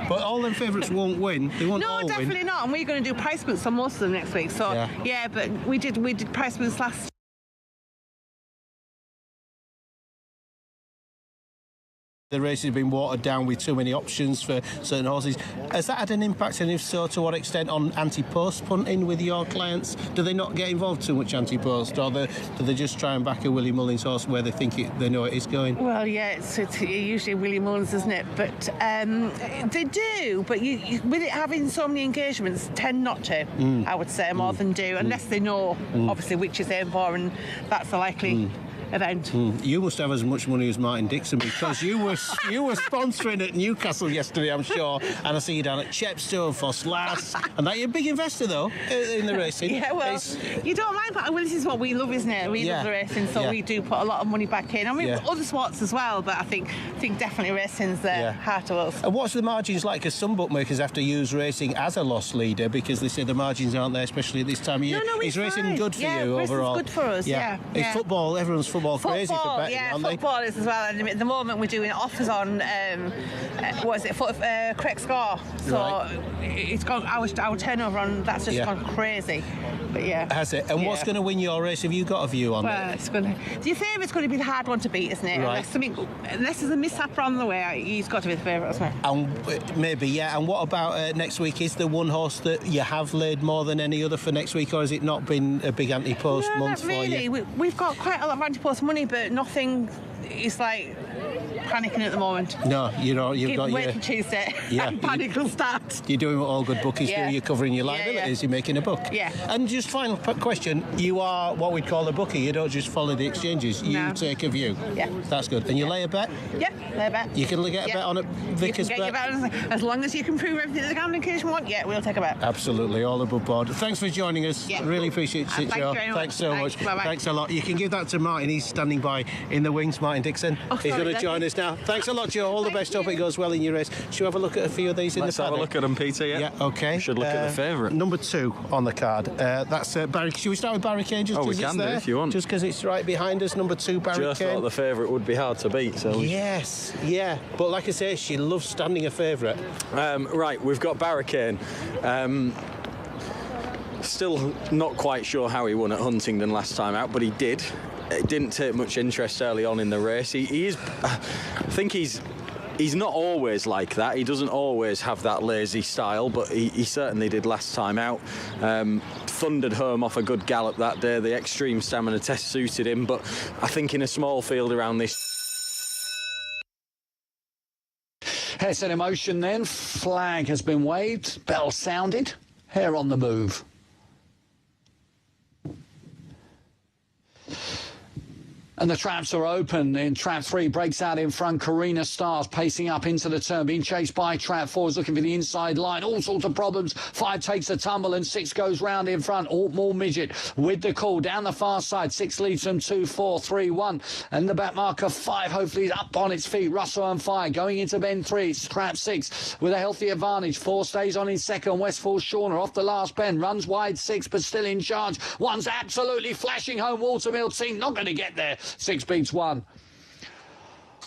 But all them favourites won't win. They won't all No, definitely win. not. And we're going to do placements on most of them next week. So yeah, but we did placements last. The race has been watered down with too many options for certain horses. Has that had an impact, and if so, to what extent, on anti-post punting with your clients? Do they not get involved too much anti-post, or do they just try and back a Willie Mullins horse where they think they know it is going? Well, yeah, it's usually Willie Mullins, isn't it? But they do, but you, with it having so many engagements, tend not to, I would say, more than do, unless they know, obviously, which is aim for, and that's a likely... event. You must have as much money as Martin Dixon, because you were sponsoring at Newcastle yesterday, I'm sure, and I see you down at Chepstow for Slass, and that you're a big investor though in the racing. Yeah, well, you don't mind, but well, this is what we love, isn't it? We love the racing, so we do put a lot of money back in. I mean, other sports as well, but I think definitely racing's the heart of us. And what's the margins like? Because some bookmakers have to use racing as a loss leader because they say the margins aren't there, especially at this time of year. No, is racing good for you overall? Good for us. Yeah. It's football. Everyone's football crazy for betting, aren't they? Football is as well. And at the moment, we're doing offers on Craig Score. So it's gone. Our turnover on that's just gone crazy. But has it? And what's going to win your race? Have you got a view on well, it? Do you think it's going to be the hard one to beat, isn't it? Right. Unless there's a mishap on the way, he's got to be the favourite, isn't he? And maybe, And what about next week? Is there one horse that you have laid more than any other for next week, or has it not been a big anti-post month not really. for you? We've got quite a lot of anti-post money, but nothing is like panicking at the moment. No, you've got wait your... for Tuesday. Yeah. Panic will start. You're doing what all good bookies do. You're covering your liabilities. You're making a book. Yeah. And just final question. You are what we'd call a bookie. You don't just follow the exchanges. You take a view. Yeah. That's good. And you lay a bet? Yeah, lay a bet. You can get a bet on a Vickers bet? As long as you can prove everything that the gambling commission want, we'll take a bet. Absolutely. All above board. Thanks for joining us. Yeah. Really appreciate it, Joe. Thanks so much. Bye-bye. Thanks a lot. You can give that to Martin. He's standing by in the wings, Martin Dixon. He's going to join us now. Thanks a lot, Joe. All the best. Hope it goes well in your race. Should we have a look at a few of these in the paddock? Let's have a look at them, Peter. Yeah, okay. We should look at the favourite. Number 2 on the card. That's Barry. Should we start with Barry Kane? Just we can do if you want. Just because it's right behind us. Number 2, Barry Kane. Just thought the favourite would be hard to beat. So yes, But like I say, she loves standing a favourite. Right, we've got Barry Kane. Still not quite sure how he won at Huntingdon last time out, but he did. It didn't take much interest early on in the race. He is, I think he's not always like that. He doesn't always have that lazy style, but he certainly did last time out. Thundered home off a good gallop that day. The extreme stamina test suited him, but I think in a small field around this... Hair set in motion then. Flag has been waved. Bell sounded. Hair on the move. And the traps are open in trap 3, breaks out in front. Karina Stars pacing up into the turn, being chased by trap 4, is looking for the inside line. All sorts of problems. 5 takes a tumble and 6 goes round in front. Altmore Midget with the call down the far side. 6 leads them 2, 4, 3, 1. And the back marker 5 hopefully up on its feet. Russell on fire going into bend 3. It's trap 6 with a healthy advantage. 4 stays on in second. Westfall Shawner off the last bend. Runs wide 6 but still in charge. 1's absolutely flashing home. Watermill team not going to get there. 6 beats 1.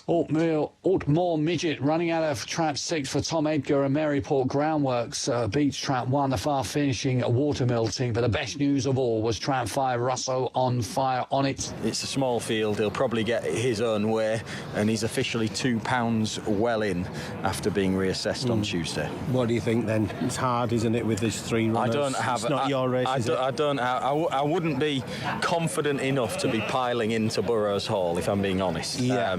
Altmore Midget running out of trap 6 for Tom Edgar, and Maryport Groundworks beats trap 1, the far finishing Watermill team. But the best news of all was trap 5, Russo on fire on it. It's a small field, he'll probably get his own way, and he's officially £2 well in after being reassessed on Tuesday. What do you think then? It's hard, isn't it, with these 3 runners? I don't have. It's not your race, is it? I wouldn't be confident enough to be piling into Burrows Hall, if I'm being honest. Yeah.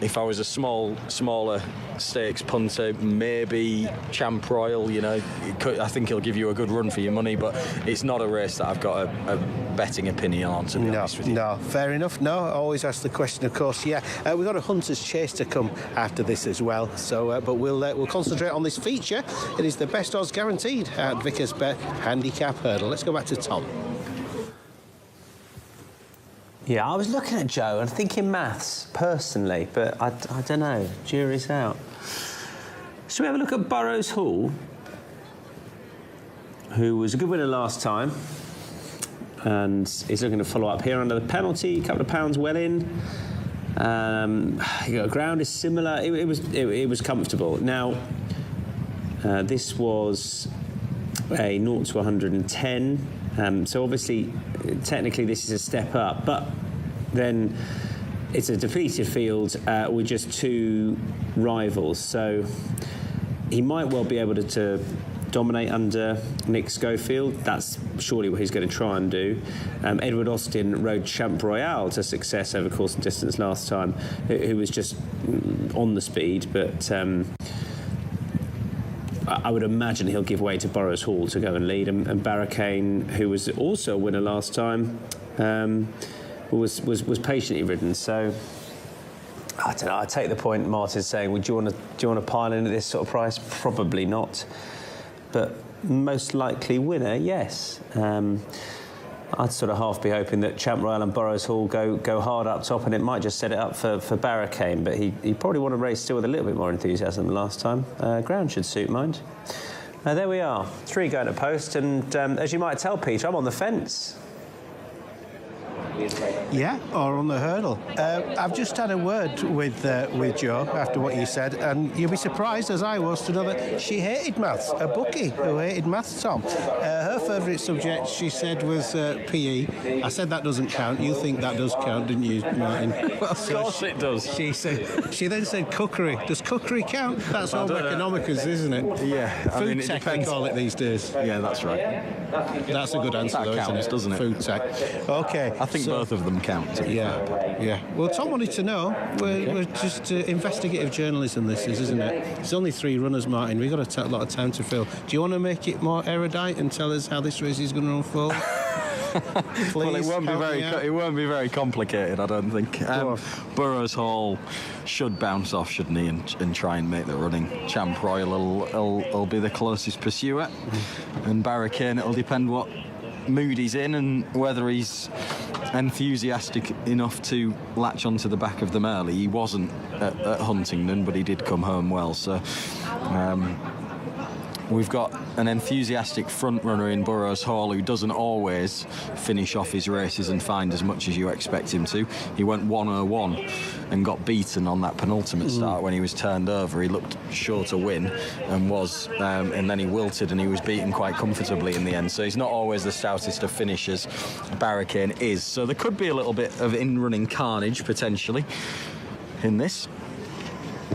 If I was a smaller stakes punter, maybe Champ Royal, you know, I think he'll give you a good run for your money, but it's not a race that I've got a betting opinion on, to be honest with you. No, fair enough. No, I always ask the question, of course. Yeah, we've got a Hunter's Chase to come after this as well. So, but we'll concentrate on this feature. It is the best odds guaranteed at Vickers Bet Handicap Hurdle. Let's go back to Tom. Yeah, I was looking at Joe and thinking maths, personally, but I don't know. Jury's out. Shall we have a look at Burrows Hall, who was a good winner last time, and is looking to follow up here under the penalty, a couple of pounds well in. Ground is similar. It was comfortable. Now, this was a 0 to 110. So obviously, technically, this is a step up, but then it's a defeated field with just 2 rivals. So he might well be able to dominate under Nick Schofield. That's surely what he's going to try and do. Edward Austin rode Champ Royale to success over course and distance last time, who was just on the speed, but I would imagine he'll give way to Burrows Hall to go and lead, and Barricane, who was also a winner last time, was patiently ridden. So I don't know. I take the point Martin's saying. Do you want to pile in at this sort of price? Probably not. But most likely winner, yes. I'd sort of half be hoping that Champ Royale and Burrows Hall go hard up top, and it might just set it up for Barricane, but he probably want to race still with a little bit more enthusiasm than last time. Ground should suit, mind. There we are, 3 going to post, and as you might tell, Peter, I'm on the fence. Yeah, or on the hurdle. I've just had a word with Jo after what you said, and you'll be surprised, as I was, to know that she hated maths. A bookie who hated maths, Tom. Her favourite subject, she said, was PE. I said that doesn't count. You think that does count, didn't you, Martin? Well, of course it does. She then said cookery. Does cookery count? That's all economicus, isn't it? Yeah. Food tech, they call it these days. Yeah, that's right. That's a good answer, that though, counts, isn't it? Doesn't it? Food tech. OK. I think both of them count. Yeah. Well, Tom wanted to know. We're just investigative journalism, this is, isn't it? It's only 3 runners, Martin. We've got a lot of time to fill. Do you want to make it more erudite and tell us how this race is going to unfold? Please, well, it won't be very complicated, I don't think. Burrows Hall should bounce off, shouldn't he, and try and make the running. Champ Royal will be the closest pursuer, and Barricane, it'll depend what mood he's in and whether he's enthusiastic enough to latch onto the back of them early. He wasn't at Huntingdon, but he did come home well, so we've got an enthusiastic front runner in Burrows Hall who doesn't always finish off his races and find as much as you expect him to. He went 101 and got beaten on that penultimate start when he was turned over. He looked sure to win and then he wilted and he was beaten quite comfortably in the end. So he's not always the stoutest of finishers. Barricane is. So there could be a little bit of in-running carnage potentially in this.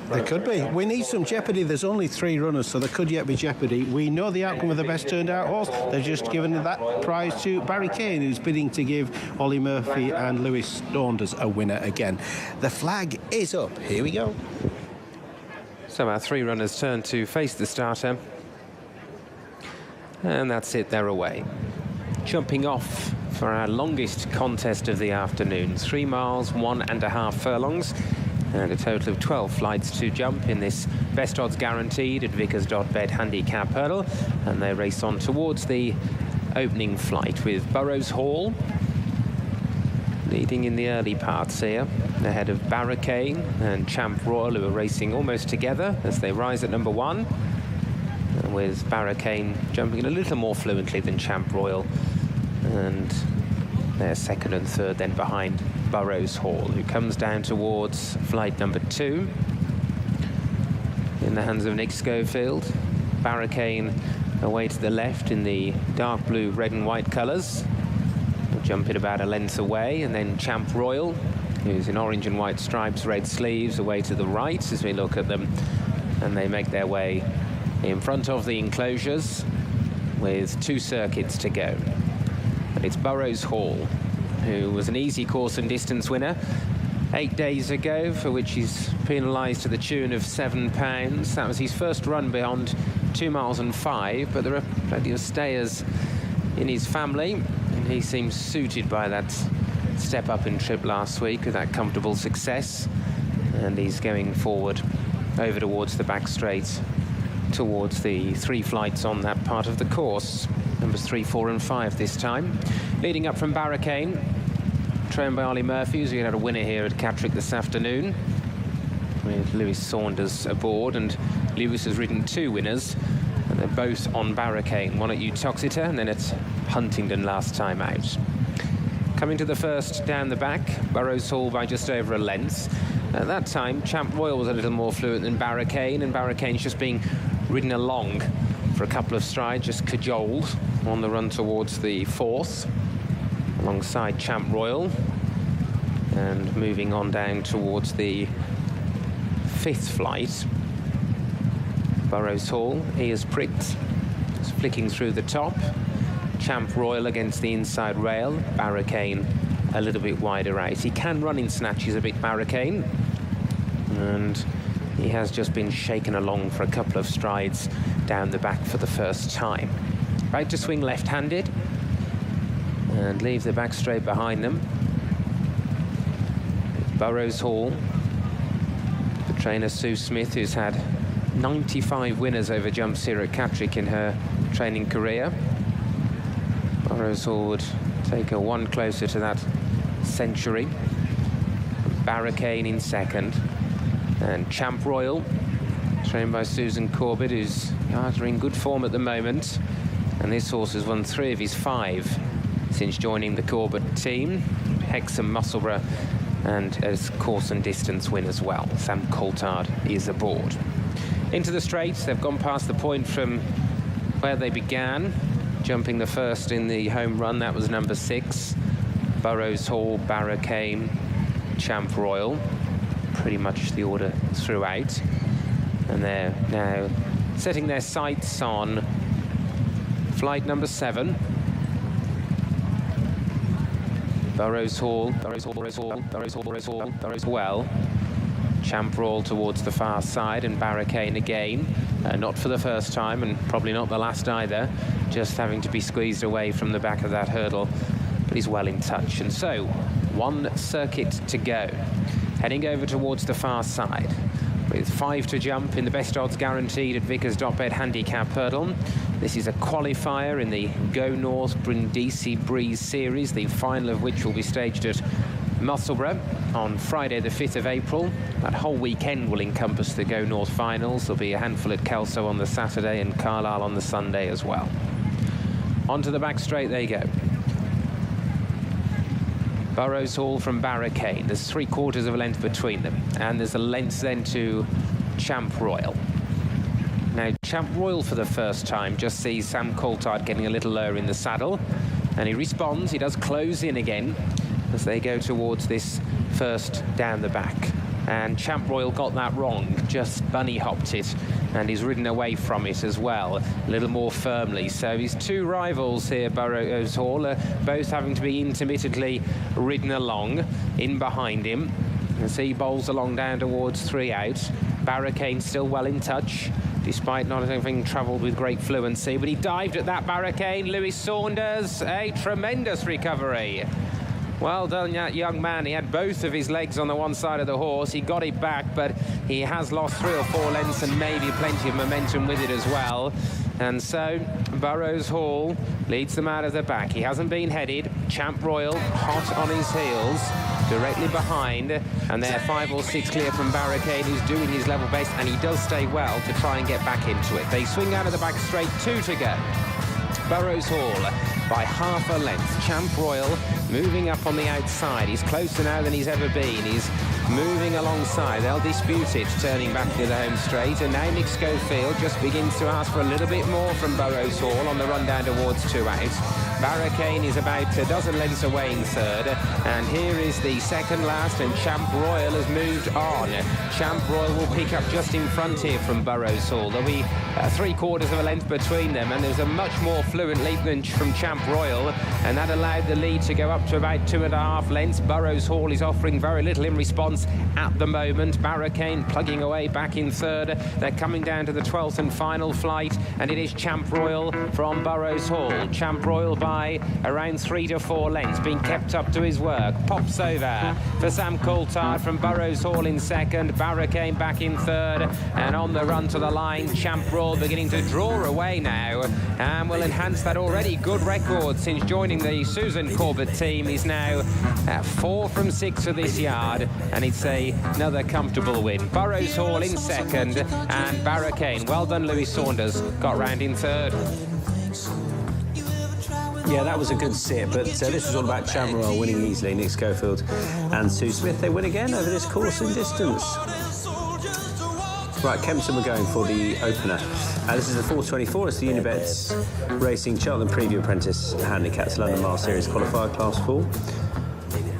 There could be. We need some jeopardy. There's only 3 runners, so there could yet be jeopardy. We know the outcome of the best turned out horse. They've just given that prize to Barricane, who's bidding to give Ollie Murphy and Lewis Saunders a winner again. The flag is up. Here we go. So our 3 runners turn to face the starter. And that's it, they're away. Jumping off for our longest contest of the afternoon. 3 miles, 1.5 furlongs, and a total of 12 flights to jump in this best odds guaranteed at Vickers.bet handicap hurdle. And they race on towards the opening flight with Burrows Hall leading in the early parts here, ahead of Barricane and Champ Royal, who are racing almost together as they rise at number 1. And with Barricane jumping a little more fluently than Champ Royal, and they're second and third then behind Burrows Hall, who comes down towards flight number 2 in the hands of Nick Schofield. Barricane away to the left in the dark blue, red and white colours, jumping about a length away, and then Champ Royal, who's in orange and white stripes, red sleeves, away to the right as we look at them, and they make their way in front of the enclosures with 2 circuits to go. And it's Burrows Hall, who was an easy course and distance winner 8 days ago, for which he's penalised to the tune of £7. That was his first run beyond 2 miles and 5, but there are plenty of stayers in his family, and he seems suited by that step up in trip last week with that comfortable success, and he's going forward over towards the back straight towards the 3 flights on that part of the course. Numbers 3, 4 and 5 this time. Leading up from Barricane, trained by Ollie Murphy, who had a winner here at Catterick this afternoon, with Lewis Saunders aboard, and Lewis has ridden 2 winners, and they're both on Barricane, one at Uttoxeter and then at Huntingdon last time out. Coming to the first down the back, Burrows Hall by just over a length. At that time, Champ Royal was a little more fluent than Barricane, and Barricane's just being ridden along for a couple of strides, just cajoled on the run towards the 4th, alongside Champ Royal, and moving on down towards the 5th flight. Burrows Hall, ears pricked, just flicking through the top. Champ Royal against the inside rail, Barricane a little bit wider out. He can run in snatches a bit, Barricane, and he has just been shaken along for a couple of strides down the back for the first time. About to swing left-handed and leave the back straight behind them. Burrows Hall, the trainer Sue Smith, who's had 95 winners over jumps here at Catterick in her training career. Burrows Hall would take her one closer to that century. Barricane in second, and Champ Royal, trained by Susan Corbett, who's in good form at the moment, and this horse has won 3 of his 5 since joining the Corbett team. Hexham, Musselburgh, and as course and distance win as well. Sam Coulthard is aboard. Into the straights, they've gone past the point from where they began, jumping the first in the home run. That was number 6. Burrows Hall, Barricane, Champ Royal, pretty much the order throughout, and they're now setting their sights on flight number 7. Burrows Hall, well. Champ Royal towards the far side, and Barricane again, not for the first time and probably not the last either, just having to be squeezed away from the back of that hurdle, but he's well in touch. And so 1 circuit to go, heading over towards the far side with 5 to jump in the best odds guaranteed at Vickers.bet handicap hurdle. This is a qualifier in the Go North Brindisi Breeze series, the final of which will be staged at Musselburgh on Friday the 5th of April. That whole weekend will encompass the Go North finals. There'll be a handful at Kelso on the Saturday and Carlisle on the Sunday as well. Onto the back straight they go. Burrows Hall from Barricane. There's 3/4 of a length between them, and there's a length then to Champ Royal. Now, Champ Royal for the first time just sees Sam Coulthard getting a little lower in the saddle, and he responds. He does close in again as they go towards this first down the back. And Champ Royal got that wrong, just bunny hopped it, and he's ridden away from it as well, a little more firmly. So his 2 rivals here, Burrows Hall, are both having to be intermittently ridden along in behind him. As he bowls along down towards 3 out. Barricane still well in touch. despite not having travelled with great fluency. But he dived at that barricade. Lewis Saunders, a tremendous recovery. Well done, that young man. He had both of his legs on the one side of the horse. He got it back, but he has lost 3 or 4 lengths and maybe plenty of momentum with it as well. And so Burrows Hall leads them out of the back. He hasn't been headed. Champ Royal hot on his heels, directly behind, and they're 5 or 6 clear from Barricade, who's doing his level best, and he does stay well to try and get back into it. They swing out of the back straight, 2 to go. Burrows Hall by half a length. Champ Royal moving up on the outside. He's closer now than he's ever been. He's moving alongside. They'll dispute it, turning back to the home straight. And now Nick Schofield just begins to ask for a little bit more from Burrows Hall on the run down towards 2 out. Barricane is about a dozen lengths away in third. And here is the second last, and Champ Royal has moved on. Champ Royal will pick up just in front here from Burrows Hall. There'll be 3/4 of a length between them, and there's a much more fluent lead than from Champ Royal, and that allowed the lead to go up to about 2.5 lengths. Burrows Hall is offering very little in response at the moment. Barricane plugging away back in third. They're coming down to the 12th and final flight, and it is Champ Royal from Burrows Hall. Champ Royal by around 3 to 4 lengths, being kept up to his work. Pops over for Sam Coulthard from Burrows Hall in second. Barricane back in third, and on the run to the line, Champ Royal beginning to draw away now, and will enhance that already good record since joining the Susan Corbett team. He's now at 4 from 6 for this yard, and it's another comfortable win. Burrows Hall in second, and Barricane, well done Lewis Saunders, got round in third. Yeah, that was a good sit, but this was all about Champ Royal winning easily. Nick Schofield and Sue Smith, they win again over this course and distance. Right, Kempton, we're going for the opener. This is the 4:24. It's the Unibet Racing Cheltenham Preview Apprentice Handicaps London Mile Series Qualifier Class 4.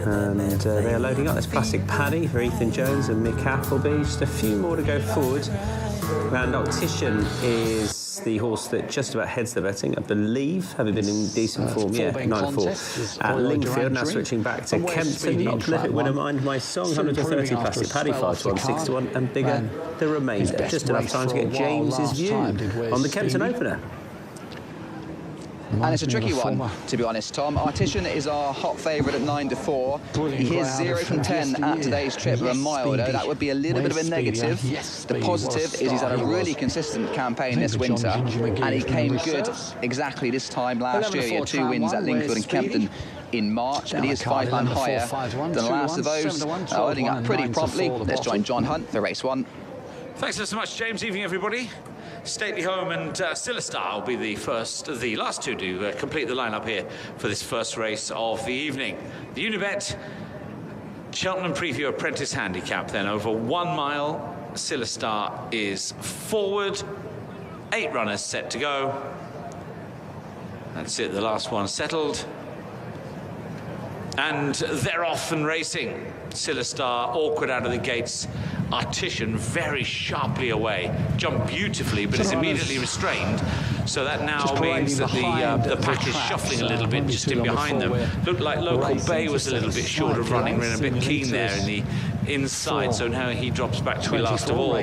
And they are loading up. There's Plastic Paddy for Ethan Jones and Mick Appleby. Just a few more to go forward. And Optician is the horse that just about heads the betting, I believe, having been in decent form. Yeah, 9-4. At Lingfield, now switching back to Kempton. Not prolific winner, Mind My Song, 130. Plastic Paddy, 5-1, 6-1, and bigger the remainder. Just enough time to get James's view on the Kempton opener. And it's a tricky one, to be honest, Tom. Artisan is our hot favourite at 9-4. He is 0 from 10 at today's trip of a mile, though. That would be a little bit of a negative. The positive is he's had a really consistent campaign this winter, and he came good exactly this time last year. He had 2 wins at Lingfield and Kempton in March, but he is £5 higher than the last of those, earning up pretty promptly. Let's join John Hunt for race 1. Thanks so much, James. Evening, everybody. Stately Home and Silastar will be the last two to complete the lineup here for this first race of the evening. The Unibet Cheltenham Preview Apprentice Handicap, then, over 1 mile. Silastar is forward. 8 runners set to go. That's it, the last one settled. And they're off and racing. Silastar awkward out of the gates. Artisan very sharply away, jumped beautifully, but is immediately restrained. So that now means that the pack is shuffling a little bit just in behind them. Looked like Local Bay was a little bit short of running, ran a bit keen there in the inside, so now he drops back to be last of all.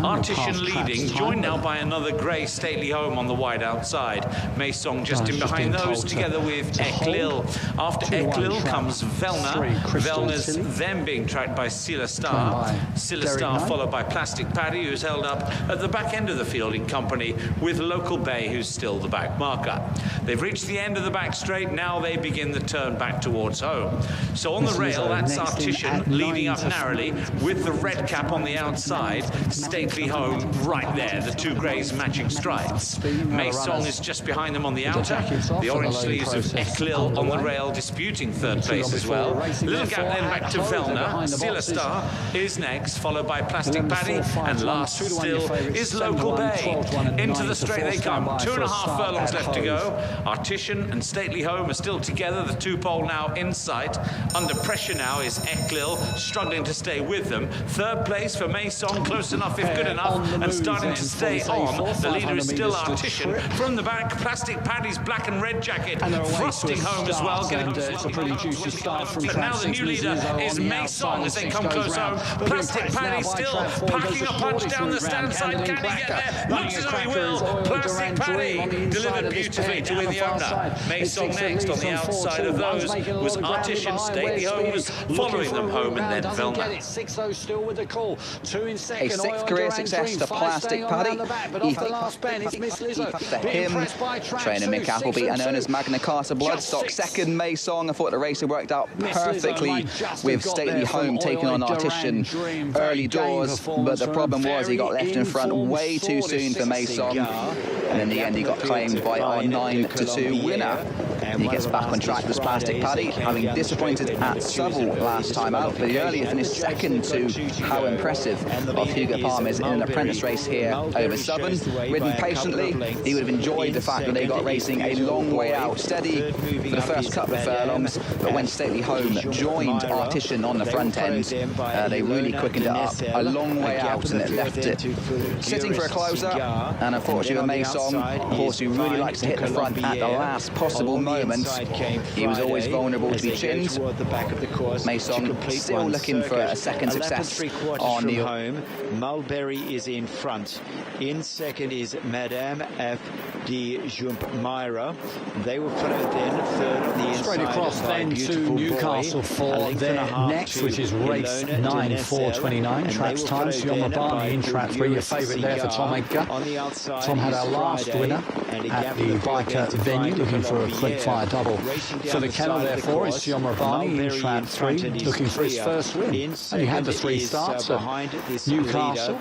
Artisan leading, joined now by another grey Stately Home on the wide outside. Maysong just in behind those, together with Eklil. After Eklil comes Velna. Velna's then being tracked by Silastar. Silastar followed by Plastic Paddy, who's held up at the back end of the field in company with Local Bay, who's still the back marker. They've reached the end of the back straight, now they begin the turn back towards home. So on the rail, that's Artisan leading up narrowly with the red cap on the outside. Stately Home right there, the 2 greys matching stripes. Maysong is just behind them on the outer. The orange sleeves of Eklil on the rail disputing third place as well. Little gap then back to Velna. Silastar is next, followed by Plastic Paddy, and last still is Local Bay. Into the straight they come. 2.5 furlongs left to go. Artisan and Stately Home are still together. The 2 pole now in sight. Under pressure now is Eklil, struggling to stay with them. Third place for Maison, close enough if good enough, and starting to stay on. The leader is still Artisan. From the back, Plastic Paddy's black and red jacket, thrusting home as well, getting it's a pretty juicy start from but now the new leader is Maison as they come close home. Plastic Paddy still packing a punch down the stand side. Can he get there? Looks as though he will. Plastic Paddy delivered beautifully to win the opener. Maison next on the outside of those was Artisan. Stately Home was following them home, and then Velma. A sixth career success to Plastic Paddy. For him, trainer Mick Appleby, and known as Magna Carta Bloodstock. Second Maison. I thought the race had worked out perfectly with Stately Home taking on Artisan early doors, but the problem was he got left in front way too soon for Maison, and in the end he got claimed by our 9-2 winner. He gets back on track with Plastic Paddy, having disappointed at Southall last time out, but he earlier finished second to how impressive of Hugo Palmer's in an apprentice race here over Southern. Ridden patiently, he would have enjoyed the fact that they got racing a long way out, steady for the first couple of furlongs, but when Stately Home joined Artisan on the front end, they really quickened it up a long way out, and it left it sitting for a closer. And unfortunately Maison, a horse who really likes to hit the front at the last possible moment, he was always vulnerable to be chinned. Maison still looking for a second success on the home. Mulberry is in front. In second is Madame F. de Jumpmyra. They were followed then third on the inside. Straight across then to Newcastle for their next, which is race 9, 4:29. Trap's time. Sion Barney in trap 3. Your favourite there for Tom Edgar. Tom had our last winner at the biker venue, looking for a quick fire double. For the kennel, therefore, is Sion Barney in trap 3, looking for his first win. And he had the 3 starts at Newcastle.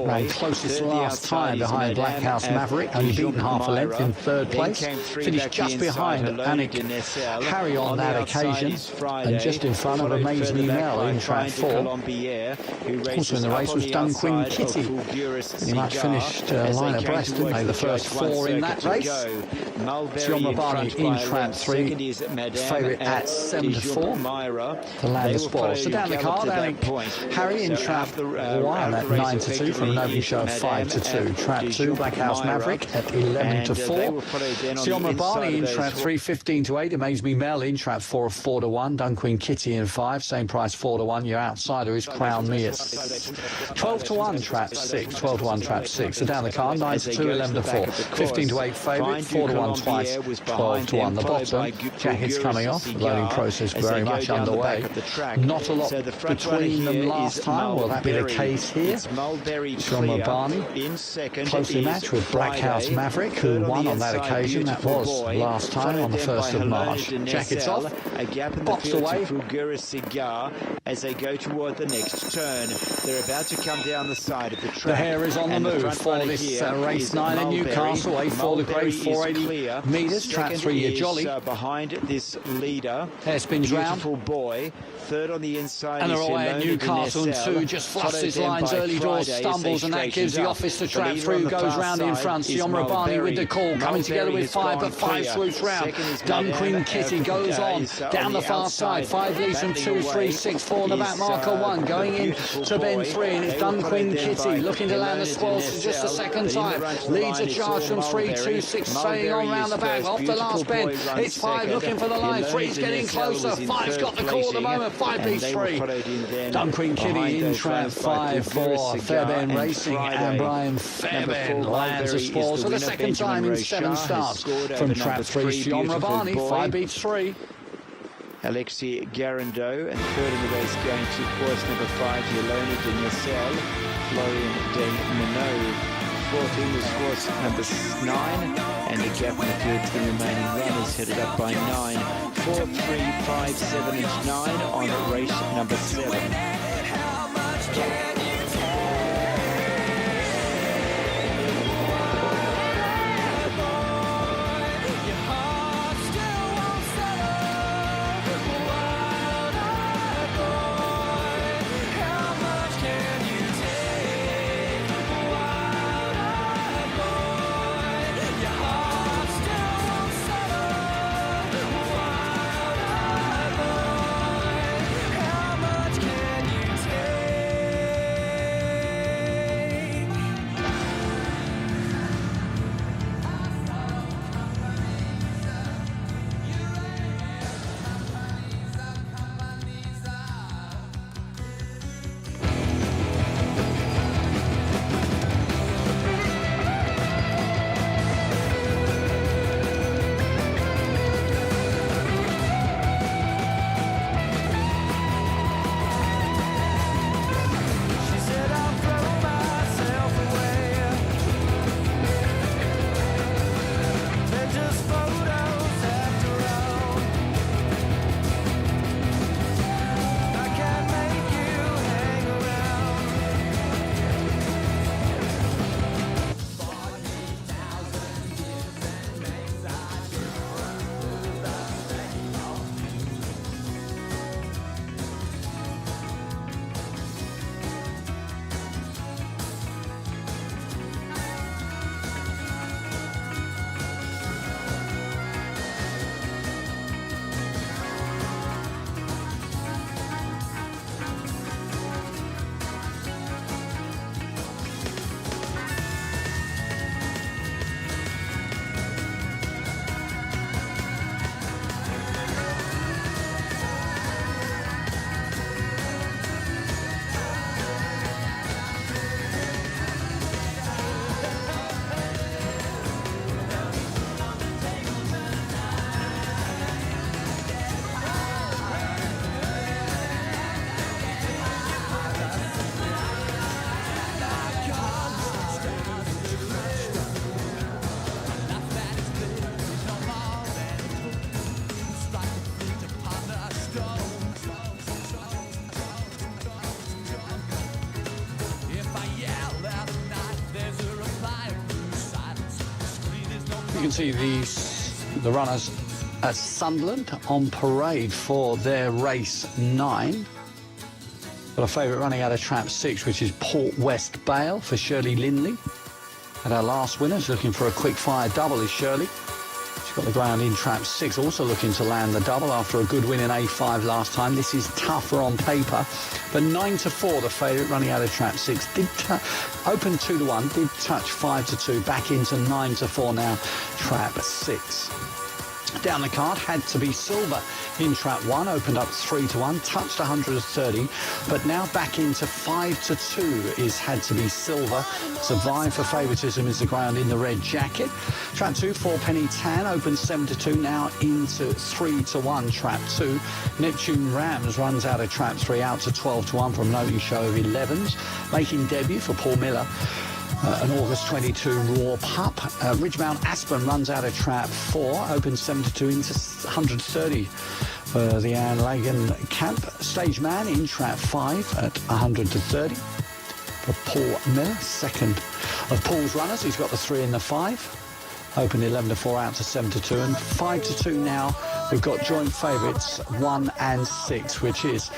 Ran closest last time behind Black House Maverick, only beaten half a length in third place. Finished just behind Anik Harry on that occasion, and just in front of Amaze Me Mel in trap 4. Also in the race was Dunquin Kitty. He much finished line abreast, didn't they? The first 4 in that race. Sion Barney in trap 3, favourite at 7-4 to land the spoil. So down the card, Harry in trap 1 at 9-2 from an opening show of 5-2. Trap 2, Black House Maverick at 11-4. Sion Barney in trap 3, 15-8. Amaze Me Mel in trap 4 of 4-1. Dunquin Kitty in 5, same price 4-1. Your outsider is Crown Me at 12-1. Trap 6, 12-1. Trap 6. So down the card, 9-2, 11-4. 15-8 favourite, 4-1 twice, 12-1. The bottom, jackets coming off, loading process very much underway. Not a lot between them last time. Will that be the case here? Sion Barney closely matched with Black House Maverick, who won on that occasion. That was last time on the 1st of March. Jackets off, box away. As they go toward the next turn, they're about to come down the side of the track. The hare is on the move for this race 9 in Newcastle. A4 the grade, 480 metres. Trap 3, Your Jolly. Behind this leader, hair spins round. Beautiful boy. Third on the inside, and they're away at Newcastle, and 2 just fluffs his lines early doors, stumbles, and that gives the office to trap through, goes round in front. Sion Barney with the call, coming together with 5, but 5 swoops round. Dunquin Kitty goes on down the far side. 5 leads from 2, 3, 6, 4 on the back marker 1, going in to bend 3, and it's Dunquin Kitty looking to land the spoils for just the second time. Leads a charge from 3, 2, 6, staying on round the back off the last bend. It's 5 looking for the line. 3's getting closer. 5's got the call at the moment. 5 beats 3. Dunquin Kitty in trap 5 for Fairbairn Racing, and Brian Fairbairn lands the spoils for the second time in 7 starts from trap 3. Sion Barney, 5 beats 3. Alexi Garando, and third in the race going to course number 5, Yolona de Nacelle, Florian de Minot. 14 was course number 9, and the gap in the field to the remaining runners headed up by 9. 4, 3, 5, 7, and 9 on race number 7. can see the runners at Sunderland on parade for their race 9. Got a favourite running out of trap 6, which is Port West Bale for Shirley Lindley. And our last winner is looking for a quick fire double is Shirley. She's got the ground in trap 6, also looking to land the double after a good win in A5 last time. This is tougher on paper, but 9-4, the favourite running out of trap 6. Did open 2-1, did touch 5-2, back into 9-4 now, trap 6. Down the card, Had to Be Silver in trap 1, opened up 3-1, touched 130, but now back into 5-2 is Had to Be Silver. Survive for favouritism is the ground in the red jacket. Trap 2, 4 Penny Tan, opened 7-2, now into 3-1, trap 2. Neptune Rams runs out of trap 3, out to 12-1 from an opening show of 11s. Making debut for Paul Miller. An August 22 Raw Pup. Ridgemount Aspen runs out of trap 4, opens 7-2 into 130 for the Anne Lagan camp. Stage Man in trap 5 at 130 for Paul Miller, second of Paul's runners. He's got the 3 and the 5. Open 11-4 out to 7-2 and 5-2 now. We've got joint favourites 1 and 6, which is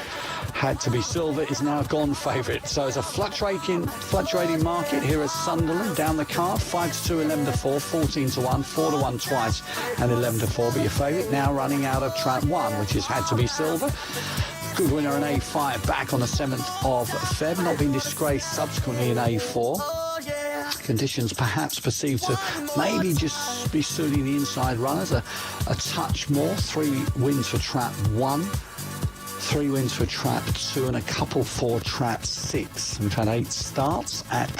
Had to Be Silver is now gone favourite. So it's a fluctuating market here at Sunderland. Down the card, 5-2, 11-4, 14-1, 4-1 twice, and 11-4. But your favourite now running out of trap 1, which is Had to Be Silver. Good winner in A5 back on the 7th of Feb. Not been disgraced subsequently in A4. Conditions perhaps perceived to maybe just be suiting the inside runners a touch more. 3 wins for trap 1, 3 wins for trap 2 and a couple for trap 6. We've had 8 starts at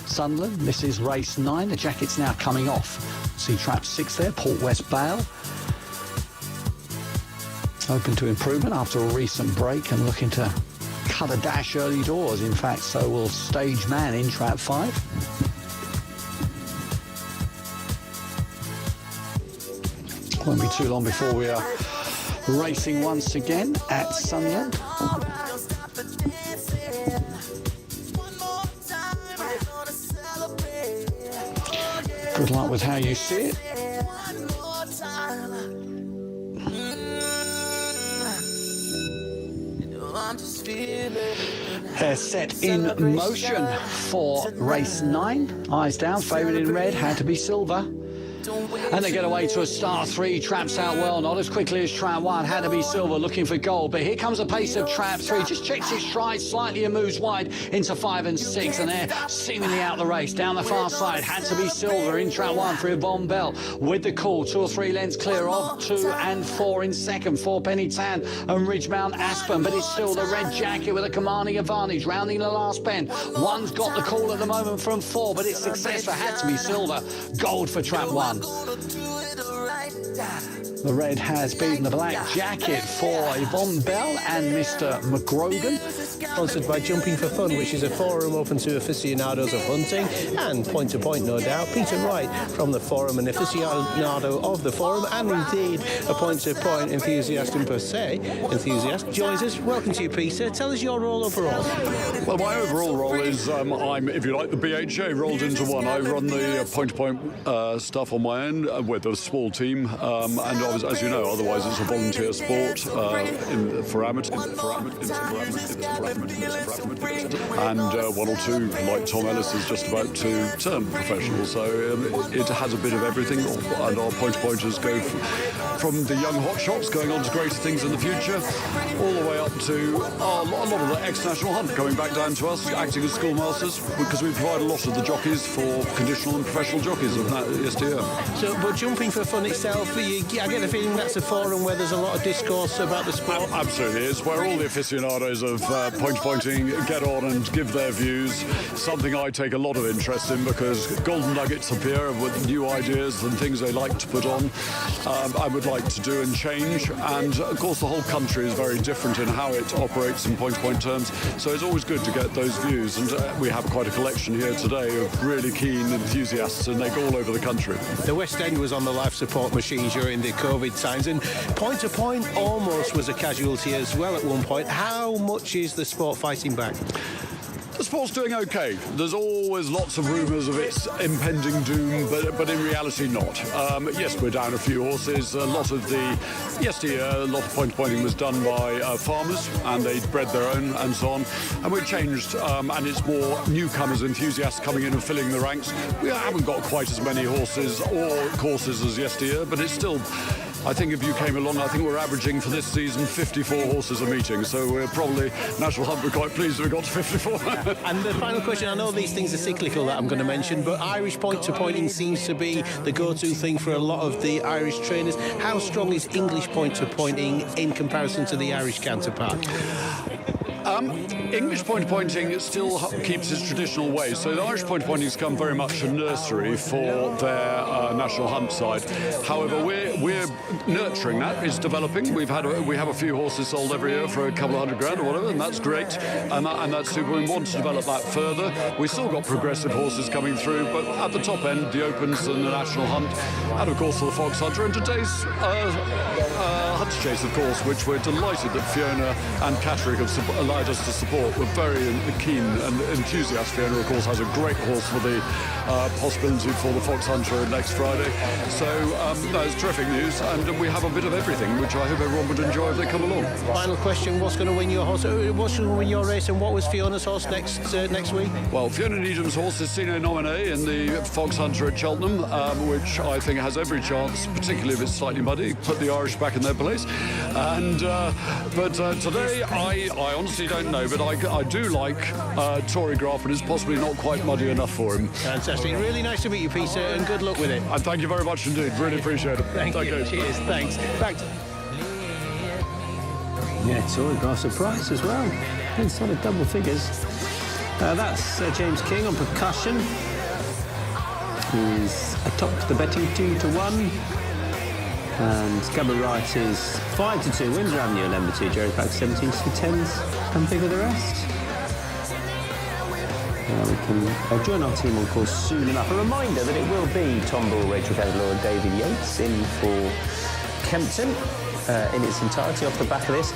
Sunderland. This is race 9. The jacket's now coming off. See trap 6 there, Port West Bale. Open to improvement after a recent break and looking to cut a dash early doors. In fact, so will Stage Man in trap 5. Won't be too long before we are racing once again at Sunderland. Good luck with how you see it. They're set in motion for race 9. Eyes down, favourite in red, Had to Be Silver. And they get away to a star 3, traps out well, not as quickly as trap 1, Had to Be Silver looking for gold, but here comes the pace of trap 3, just checks his stride slightly and moves wide into 5 and 6, and they're seemingly out the race. Down the far side, Had to Be Silver in trap 1 for Yvonne Bell with the call, 2 or 3 lengths clear of 2 and 4 in second, 4 Penny Tan and Ridgemount Aspen, but it's still the red jacket with a commanding advantage, rounding the last bend. 1's got the call at the moment from 4, but it's success for Had to Be Silver, gold for trap 1. The red has beaten the black jacket for Yvonne Bell and Mr. McGrogan. Sponsored by Jumping for Fun, which is a forum open to aficionados of hunting and point to point, no doubt. Peter Wright from the forum, an aficionado of the forum and indeed a point to point enthusiast and per se enthusiast, joins us. Welcome to you, Peter. Tell us your role overall. Well, my overall role is I'm, if you like, the BHA rolled into one. I run the point to point stuff on my own with a small team, and as you know, otherwise it's a volunteer sport for amateurs. And 1 or 2, like Tom Ellis, is just about to turn professional. So it has a bit of everything, and our point-to-pointers go from the young hotshots going on to greater things in the future, all the way up to a lot of the ex-national hunt coming back down to us, acting as schoolmasters, because we provide a lot of the jockeys for conditional and professional jockeys of that STM. So, but Jumping for Fun itself, I get the feeling that's a forum where there's a lot of discourse about the sport. Absolutely, it's where all the aficionados of point-pointing get on and give their views, something I take a lot of interest in because golden nuggets appear with new ideas and things they like to put on, I would like to do and change, and of course the whole country is very different in how it operates in point-to-point terms, so it's always good to get those views, and we have quite a collection here today of really keen enthusiasts, and they go all over the country. The West End was on the life support machine during the COVID times, and point-to-point almost was a casualty as well at one point. How much is the sport fighting back? The sport's doing okay. There's always lots of rumours of its impending doom, but in reality not. Yes, we're down a few horses. A lot of point-pointing was done by farmers, and they bred their own and so on. And we've changed, and it's more newcomers, enthusiasts coming in and filling the ranks. We haven't got quite as many horses or courses as yesteryear, but it's still... I think if you came along, I think we're averaging for this season 54 horses a meeting. So we're probably, National Hunt, we're quite pleased we got to 54. And the final question, I know these things are cyclical that I'm going to mention, but Irish point-to-pointing seems to be the go-to thing for a lot of the Irish trainers. How strong is English point-to-pointing in comparison to the Irish counterpart? English point-pointing still keeps its traditional ways. So the Irish point-pointing's come very much a nursery for their National Hunt side. However, we're nurturing that. It's developing. We have a few horses sold every year for a couple of $100,000 or whatever, and that's great. And that's super. We want to develop that further. We've still got progressive horses coming through, but at the top end, the Opens and the National Hunt, and of course the Fox Hunter, and today's Hunter Chase, of course, which we're delighted that Fiona and Catterick have allowed us to support. We're very keen and enthusiastic. Fiona, of course, has a great horse for the possibility for the Fox Hunter next Friday. So that's terrific news, and we have a bit of everything, which I hope everyone would enjoy if they come along. Final question: what's going to win your horse? What's going to win your race? And what was Fiona's horse next week? Well, Fiona Needham's horse is Sine Nomine in the Fox Hunter at Cheltenham, which I think has every chance, particularly if it's slightly muddy, put the Irish back in their place. And but today, I honestly don't know, but I do like Tory Graf, and it's possibly not quite muddy enough for him. Fantastic. Really nice to meet you, Peter, and good luck with it. And thank you very much indeed. Really appreciate it. Thank you. Cheers. Thanks. Back to... Yeah, Tory Graf surprise as well. Inside of double figures. That's James King on percussion. He's atop the betting 2-1. And Gabba Wright is 5-2. Windsor Avenue and number 2. Jerry Pack 17-10s. And bigger the rest. We can join our team on course soon enough. A reminder that it will be Tom Bull, Rachel Cadelaw and David Yates in for Kempton in its entirety off the back of this.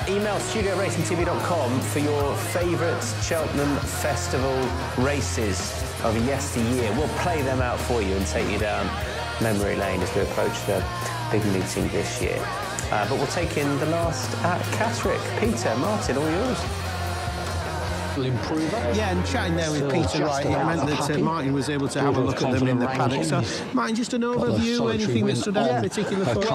Email studio@racingtv.com for your favourite Cheltenham Festival races of yesteryear. We'll play them out for you and take you down memory lane as we approach the big meeting this year. But we'll take in the last at Catterick. Peter, Martin, all yours. Improver. Yeah, and chatting there with Peter Wright, it meant that Martin was able to have a look at them in the paddock. So, Martin, just an overview, anything that stood out in particular for you?